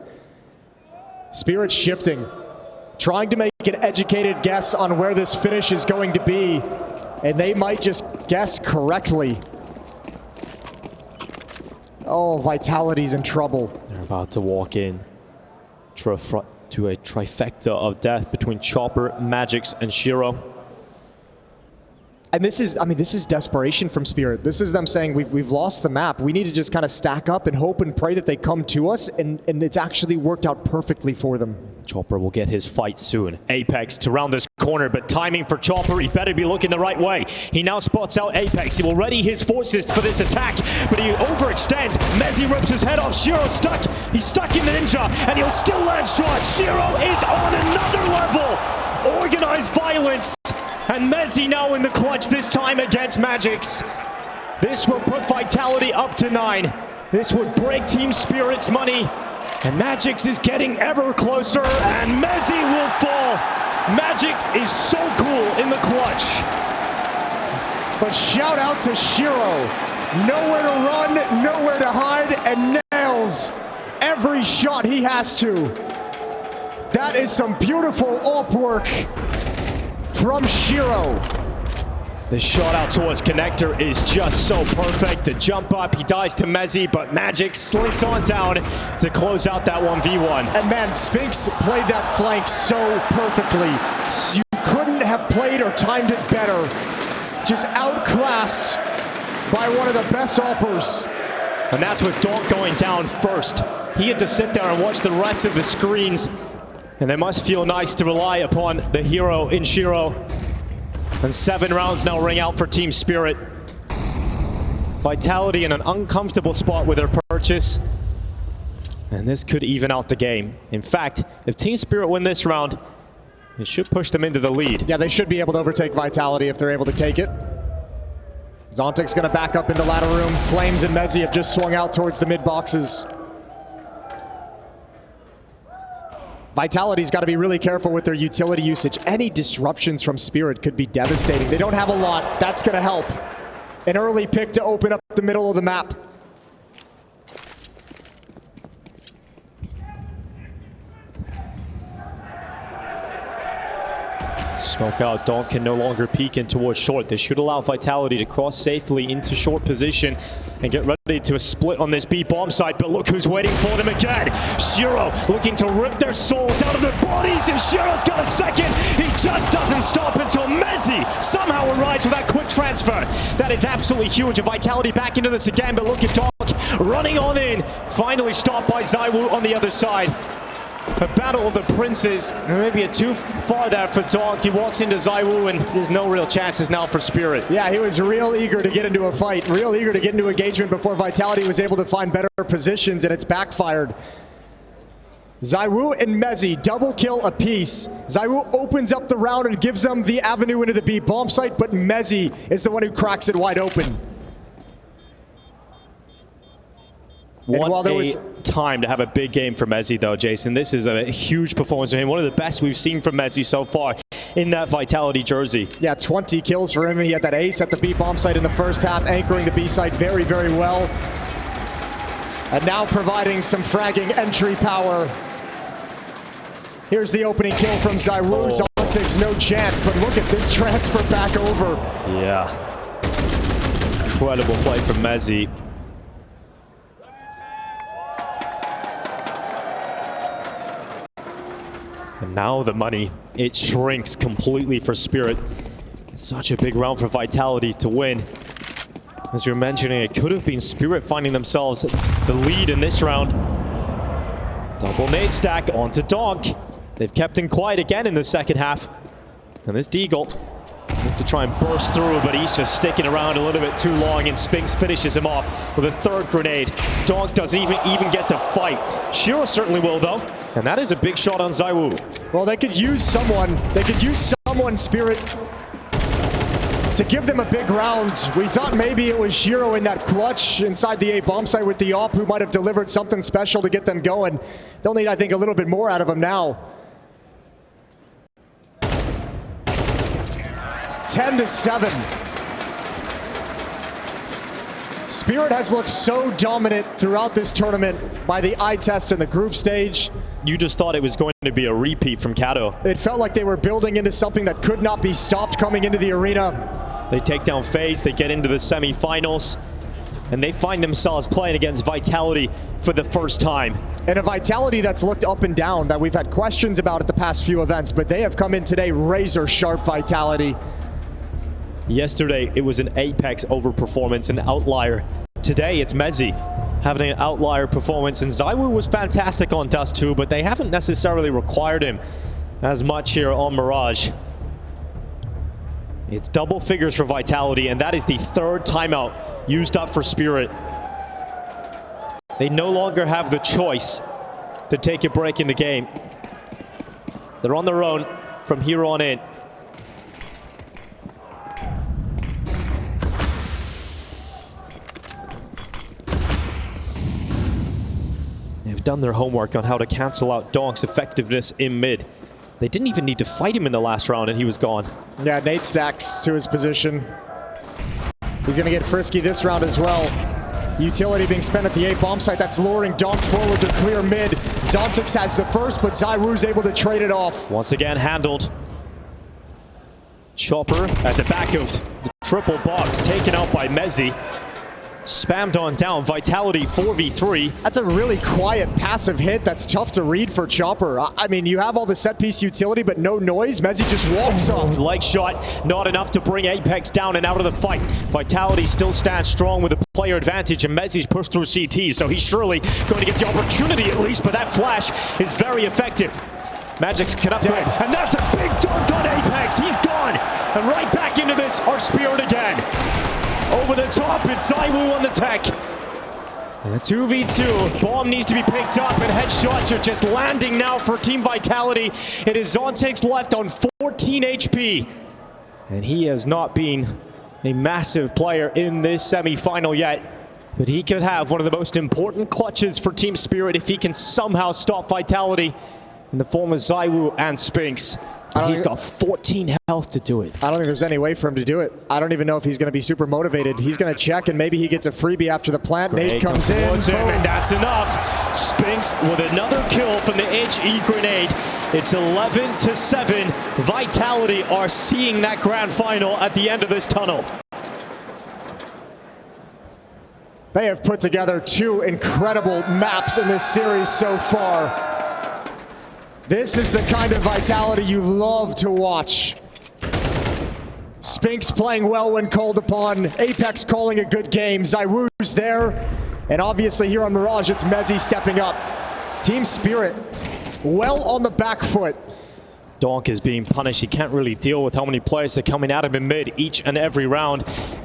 Spirit shifting, trying to make an educated guess on where this finish is going to be, and they might just guess correctly. Oh, Vitality's in trouble. They're about to walk in to a trifecta of death between Chopper, Magix, and Shiro. And this is, I mean, this is desperation from Spirit. This is them saying, we've lost the map. We need to just kind of stack up and hope and pray that they come to us, and it's actually worked out perfectly for them. Chopper will get his fight soon. Apex to round this corner, but timing for Chopper, he better be looking the right way. He now spots out Apex. He will ready his forces for this attack, but he overextends. Mezzi rips his head off. Shiro stuck. He's stuck in the ninja, and he'll still land shots. Shiro is on another level. Organized violence. And Mezzi now in the clutch, this time against Magix. This will put Vitality up to 9. This would break Team Spirit's money. And Magix is getting ever closer, and Mezzi will fall. Magix is so cool in the clutch. But shout out to Shiro. Nowhere to run, nowhere to hide, and nails every shot he has to. That is some beautiful op work from Shiro. The shot out towards connector is just so perfect. The jump up, he dies to Mezzi, but Magix slinks on down to close out that 1v1. And man, Spinks played that flank so perfectly. You couldn't have played or timed it better. Just outclassed by one of the best offers. And that's with Donk going down first. He had to sit there and watch the rest of the screens. And it must feel nice to rely upon the hero in Shiro. And 7 rounds now ring out for Team Spirit. Vitality in an uncomfortable spot with their purchase. And this could even out the game. In fact, if Team Spirit win this round, it should push them into the lead. Yeah, they should be able to overtake Vitality if they're able to take it. Zontic's going to back up into ladder room. Flames and Mezzi have just swung out towards the mid boxes. Vitality's got to be really careful with their utility usage. Any disruptions from Spirit could be devastating. They don't have a lot. That's going to help. An early pick to open up the middle of the map. Smoke out. Donk can no longer peek in towards short. This should allow Vitality to cross safely into short position and get ready to a split on this B bomb site. But look who's waiting for them again. Shiro looking to rip their souls out of their bodies, and Shiro's got a second. He just doesn't stop until Mezzi somehow arrives with that quick transfer. That is absolutely huge. And Vitality back into this again, but look at Donk running on in. Finally stopped by Zaiwu on the other side. A battle of the princes. Maybe a too far there for Donk. He walks into Zaiwu and there's no real chances now for Spirit. Yeah, he was real eager to get into a fight, real eager to get into engagement before Vitality was able to find better positions, and it's backfired. Zaiwu and Mezzi, double kill apiece. Zaiwu opens up the round and gives them the avenue into the B bomb site, but Mezzi is the one who cracks it wide open. What a time to have a big game for Mezzi, though, Jason. This is a huge performance from him. One of the best we've seen from Mezzi so far in that Vitality jersey. Yeah, 20 kills for him. He had that ace at the B bomb site in the first half, anchoring the B site very, very well. And now providing some fragging entry power. Here's the opening kill from Zaiwu. Zontic's no chance, but look at this transfer back over. Yeah. Incredible play from Mezzi. And now the money, it shrinks completely for Spirit. Such a big round for Vitality to win. As you're mentioning, it could have been Spirit finding themselves the lead in this round. Double nade stack onto Donk. They've kept him quiet again in the second half. And this Deagle look to try and burst through, but he's just sticking around a little bit too long, and Spinks finishes him off with a third grenade. Donk doesn't even get to fight. Shiro certainly will, though. And that is a big shot on Zaiwu. Well, they could use someone. They could use someone, Spirit, to give them a big round. We thought maybe it was Shiro in that clutch inside the A bomb site with the op who might have delivered something special to get them going. They'll need, I think, a little bit more out of him now. 10-7. Spirit has looked so dominant throughout this tournament by the eye test in the group stage. You just thought it was going to be a repeat from Kato. It felt like they were building into something that could not be stopped coming into the arena. They take down FaZe, they get into the semifinals, and they find themselves playing against Vitality for the first time. And a Vitality that's looked up and down, that we've had questions about at the past few events, but they have come in today razor sharp Vitality. Yesterday, it was an Apex overperformance, an outlier. Today, it's Mezzi having an outlier performance, and Zaiwu was fantastic on Dust2, but they haven't necessarily required him as much here on Mirage. It's double figures for Vitality, and that is the third timeout used up for Spirit. They no longer have the choice to take a break in the game. They're on their own from here on in. done their homework on how to cancel out Donk's effectiveness in mid. They didn't even need to fight him in the last round and he was gone. Yeah, Nate stacks to his position. He's going to get frisky this round as well. Utility being spent at the A bomb site. That's luring Donk forward to clear mid. Zontix has the first, but ZywOo's able to trade it off. Once again handled. Chopper at the back of the triple box, taken out by Mezzi. Spammed on down, Vitality 4v3. That's a really quiet passive hit that's tough to read for Chopper. I mean, you have all the set piece utility, but no noise. Mezzi just walks off. Leg shot, not enough to bring Apex down and out of the fight. Vitality still stands strong with a player advantage, and Mezzi's pushed through CT, so he's surely going to get the opportunity at least, but that flash is very effective. Magix can upgrade, and that's a big dunk on Apex. He's gone, and right back into this, our Spirit again. Over the top, it's ZywOo on the tech. And a 2v2, bomb needs to be picked up, and headshots are just landing now for Team Vitality. It is Zontix left on 14 HP. And he has not been a massive player in this semi-final yet. But he could have one of the most important clutches for Team Spirit if he can somehow stop Vitality in the form of ZywOo and Spinks. He's got 14 health to do it. I don't think there's any way for him to do it. I don't even know if he's going to be super motivated. He's going to check, and maybe he gets a freebie after the plant. Nate comes in, and that's enough. Spinks with another kill from the HE grenade. It's 11-7. Vitality are seeing that grand final at the end of this tunnel. They have put together two incredible maps in this series so far. This is the kind of Vitality you love to watch. Spinks playing well when called upon. Apex calling a good game. ZywOo's there. And obviously here on Mirage, it's Mezzi stepping up. Team Spirit well on the back foot. Donk is being punished. He can't really deal with how many players are coming at him in mid each and every round.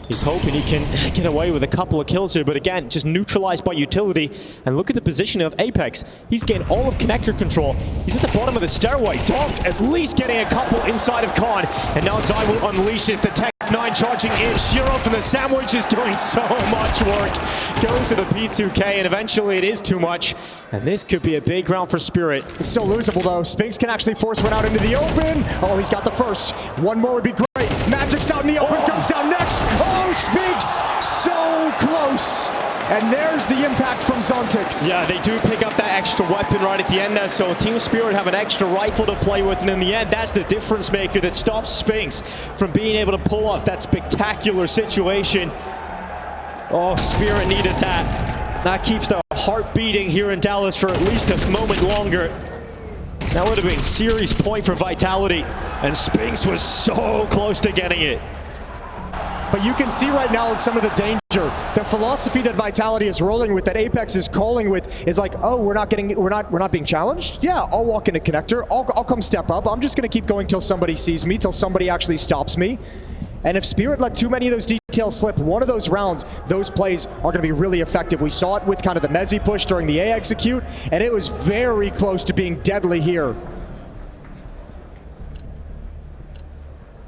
He's hoping he can get away with a couple of kills here, but again, just neutralized by utility. And look at the position of Apex. He's gained all of connector control. He's at the bottom of the stairway. Donk at least getting a couple inside of Khan. And now ZywOo unleashes the Tech 9 charging in. Shiro from the sandwich is doing so much work. Goes to the P2K, and eventually it is too much. And this could be a big round for Spirit. It's still losable though. Spinks can actually force one out into the open. Oh, he's got the first. One more would be great. Magic's out in the open, goes down next. Oh, Spinks, so close. And there's the impact from Zontix. Yeah, they do pick up that extra weapon right at the end there, so Team Spirit have an extra rifle to play with, and in the end, that's the difference maker that stops Spinks from being able to pull off that spectacular situation. Oh, Spirit needed that. That keeps the heart beating here in Dallas for at least a moment longer. That would have been a series point for Vitality, and Spinks was so close to getting it. But you can see right now some of the danger. The philosophy that Vitality is rolling with, that Apex is calling with, is like, oh, we're not being challenged. Yeah, I'll walk into connector. I'll come step up. I'm just going to keep going till somebody sees me, till somebody actually stops me. And if Spirit let too many of those details slip, one of those rounds, those plays are going to be really effective. We saw it with kind of the Mezzi push during the A execute, and it was very close to being deadly here.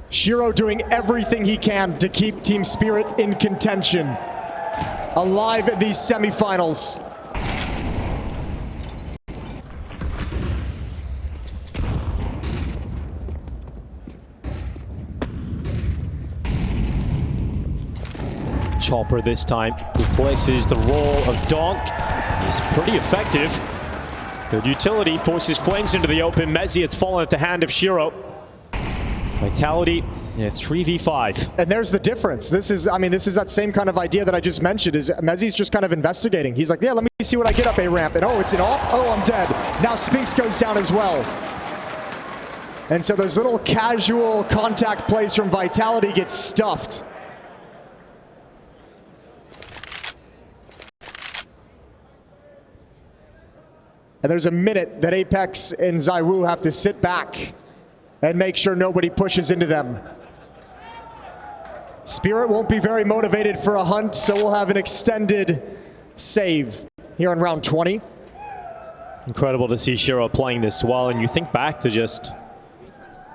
Shiro doing everything he can to keep Team Spirit in contention, alive in these semifinals. Chopper this time replaces the role of Donk. He's pretty effective. Good utility, forces Flames into the open. Mezzi, it's fallen at the hand of Shiro. Vitality in a 3v5. And there's the difference. This is that same kind of idea that I just mentioned, is Mezzi's just kind of investigating. He's like, yeah, let me see what I get up a ramp. And oh, it's an op. Oh, I'm dead. Now Spinks goes down as well. And so those little casual contact plays from Vitality get stuffed. And there's a minute that Apex and ZywOo have to sit back and make sure nobody pushes into them. Spirit won't be very motivated for a hunt, so we'll have an extended save here on round 20. Incredible to see Shiro playing this well, and you think back to just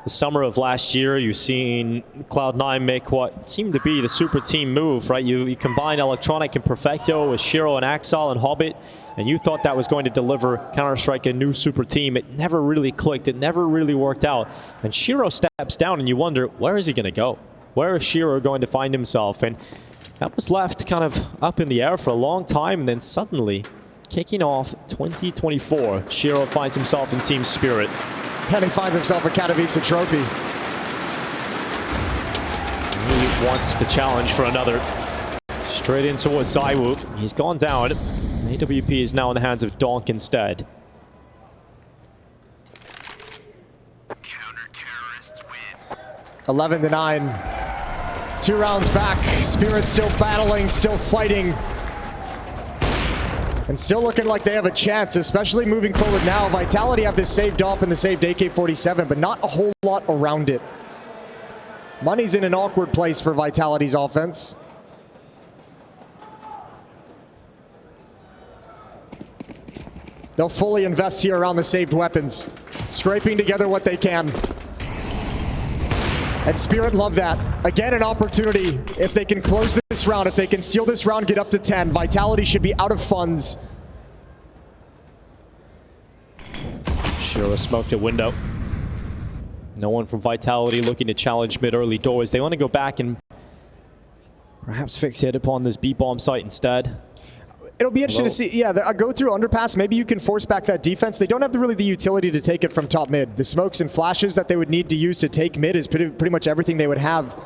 the summer of last year, you've seen Cloud9 make what seemed to be the super team move, right? You combine Electronic and Perfecto with Shiro and Axel and Hobbit, and you thought that was going to deliver Counter-Strike a new super team. It never really clicked. It never really worked out. And Shiro steps down, and you wonder, where is he going to go? Where is Shiro going to find himself? And that was left kind of up in the air for a long time, and then suddenly, kicking off 2024, Shiro finds himself in Team Spirit. And he finds himself a Katowice trophy. He wants to challenge for another. Straight in towards ZywOo. He's gone down. AWP is now in the hands of Donk instead. 11-9. 2 rounds back. Spirit still battling, still fighting. And still looking like they have a chance, especially moving forward now. Vitality have this saved up and the saved AK-47, but not a whole lot around it. Money's in an awkward place for Vitality's offense. They'll fully invest here around the saved weapons, scraping together what they can. And Spirit love that. Again, an opportunity. If they can close this round, if they can steal this round, get up to 10, Vitality should be out of funds. Shiro smoked a window. No one from Vitality looking to challenge mid-early doors. They want to go back and perhaps fixate upon this B-bomb site instead. It'll be interesting to see. Yeah, go through underpass. Maybe you can force back that defense. They don't have really the utility to take it from top mid. The smokes and flashes that they would need to use to take mid is pretty much everything they would have.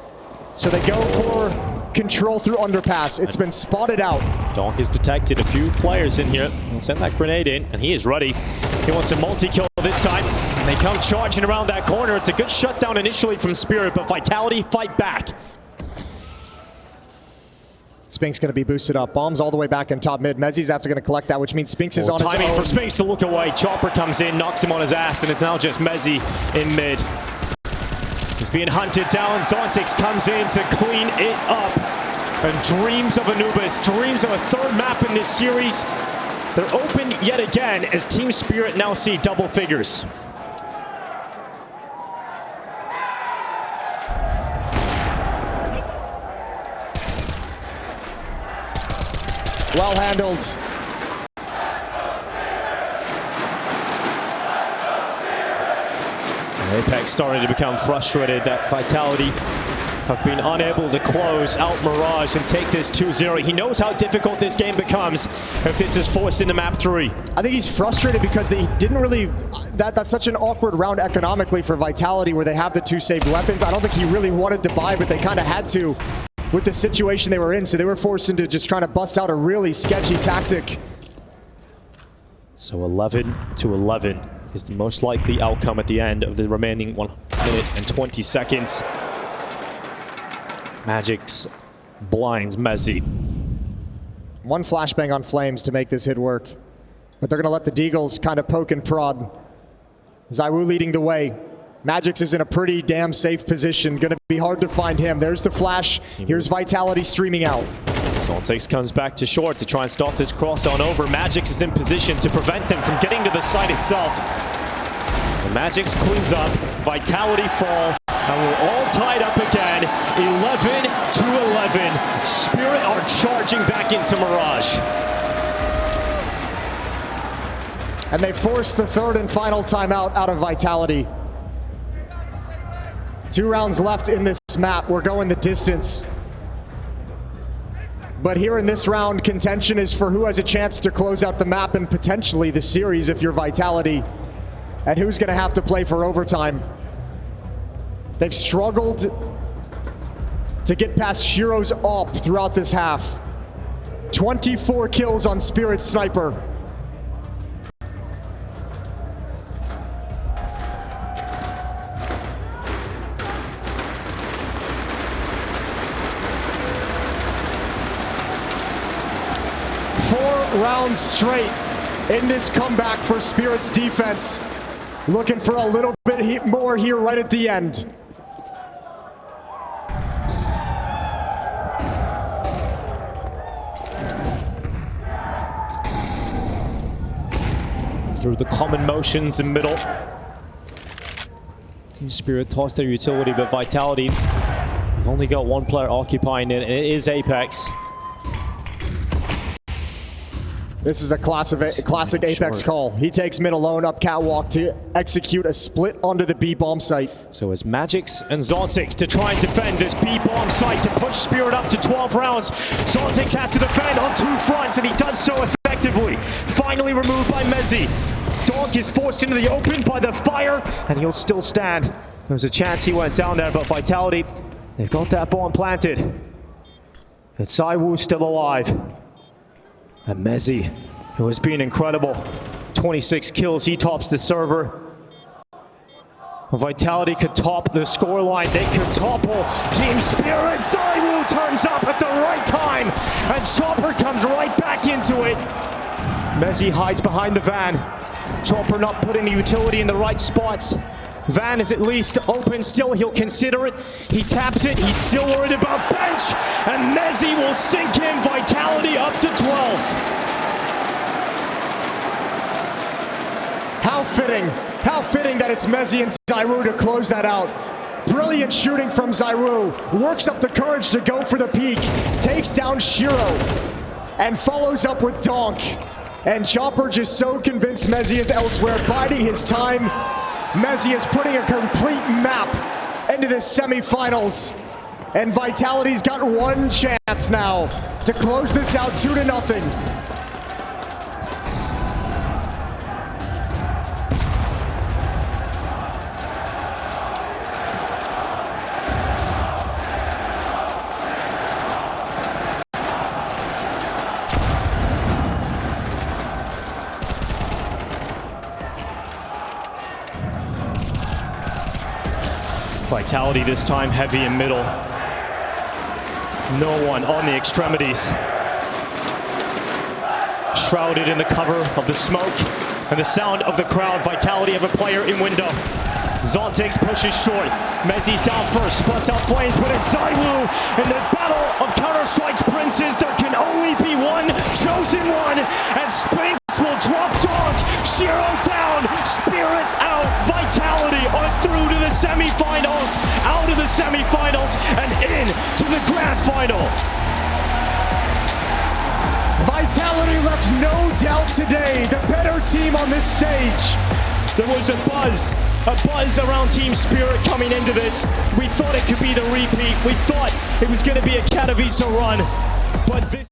So they go for control through underpass. It's been spotted out. Donk has detected a few players in here. He'll send that grenade in, and he is ready. He wants a multi-kill this time. And they come charging around that corner. It's a good shutdown initially from Spirit, but Vitality fight back. Spink's going to be boosted up. Bombs all the way back in top mid. Mezzi's after going to collect that, which means Spinks is on his own. Timing for Spinks to look away. Chopper comes in, knocks him on his ass, and it's now just Mezzi in mid. He's being hunted down. Zontix comes in to clean it up. And dreams of Anubis, dreams of a third map in this series. They're open yet again as Team Spirit now see double figures. Well handled. Apex starting to become frustrated that Vitality have been unable to close out Mirage and take this 2-0. He knows how difficult this game becomes if this is forced into map 3. I think he's frustrated because they didn't really... That's such an awkward round economically for Vitality where they have the 2 saved weapons. I don't think he really wanted to buy, but they kind of had to with the situation they were in, so they were forced into just trying to bust out a really sketchy tactic. So 11-11 is the most likely outcome at the end of the remaining 1 minute and 20 seconds. Magic's blinds Mezzi. 1 flashbang on Flames to make this hit work. But they're going to let the Deagles kind of poke and prod. ZywOo leading the way. Magix is in a pretty damn safe position. Going to be hard to find him. There's the flash. Here's Vitality streaming out. Zontix comes back to short to try and stop this cross on over. Magix is in position to prevent them from getting to the site itself. The Magix cleans up. Vitality fall. And we're all tied up again. 11-11. Spirit are charging back into Mirage. And they forced the 3rd and final timeout out of Vitality. 2 rounds left in this map. We're going the distance. But here in this round, contention is for who has a chance to close out the map and potentially the series if you're Vitality. And who's going to have to play for overtime. They've struggled to get past Shiro's AWP throughout this half. 24 kills on Spirit's sniper. Rounds straight in this comeback for Spirit's defense. Looking for a little bit more here right at the end. Through the common motions in middle. Team Spirit tossed their utility, but Vitality, we've only got one player occupying it, and it is Apex. This is a classic Apex call. He takes mid alone up catwalk to execute a split onto the B bomb site. So it's Magix and Zontix to try and defend this B bomb site to push Spirit up to 12 rounds. Zontix has to defend on two fronts, and he does so effectively. Finally removed by Mezzi. Donk is forced into the open by the fire, and he'll still stand. There was a chance he went down there, but Vitality, they've got that bomb planted. It's ZywOo still alive. And Mezzi, who has been incredible. 26 kills, he tops the server. Vitality could top the scoreline. They could topple Team Spirit. ZywOo turns up at the right time, and Chopper comes right back into it. Mezzi hides behind the van. Chopper not putting the utility in the right spots. Van is at least open still, he'll consider it. He taps it, he's still worried about bench, and Mezzi will sink him. Vitality up to 12. How fitting that it's Mezzi and ZywOo to close that out. Brilliant shooting from ZywOo, works up the courage to go for the peak, takes down Shiro, and follows up with Donk. And Chopper just so convinced Mezzi is elsewhere, biding his time. Mezzi is putting a complete map into the semifinals. And Vitality's got one chance now to close this out 2-0. Vitality this time heavy in middle. No one on the extremities. Shrouded in the cover of the smoke and the sound of the crowd. Vitality have a player in window. Zontix pushes short. Mezzi's down first, sputs out flames, but it's ZywOo. In the battle of Counter-Strike's princes, there can only be one chosen one, and Spinks will drop Donk. Shiro down, Spirit out. Vitality on through to the semifinals, out of the semifinals, and in to the grand final. Vitality left no doubt today, the better team on this stage. There was a buzz around Team Spirit coming into this. We thought it could be the repeat. We thought it was going to be a Katowice run, but this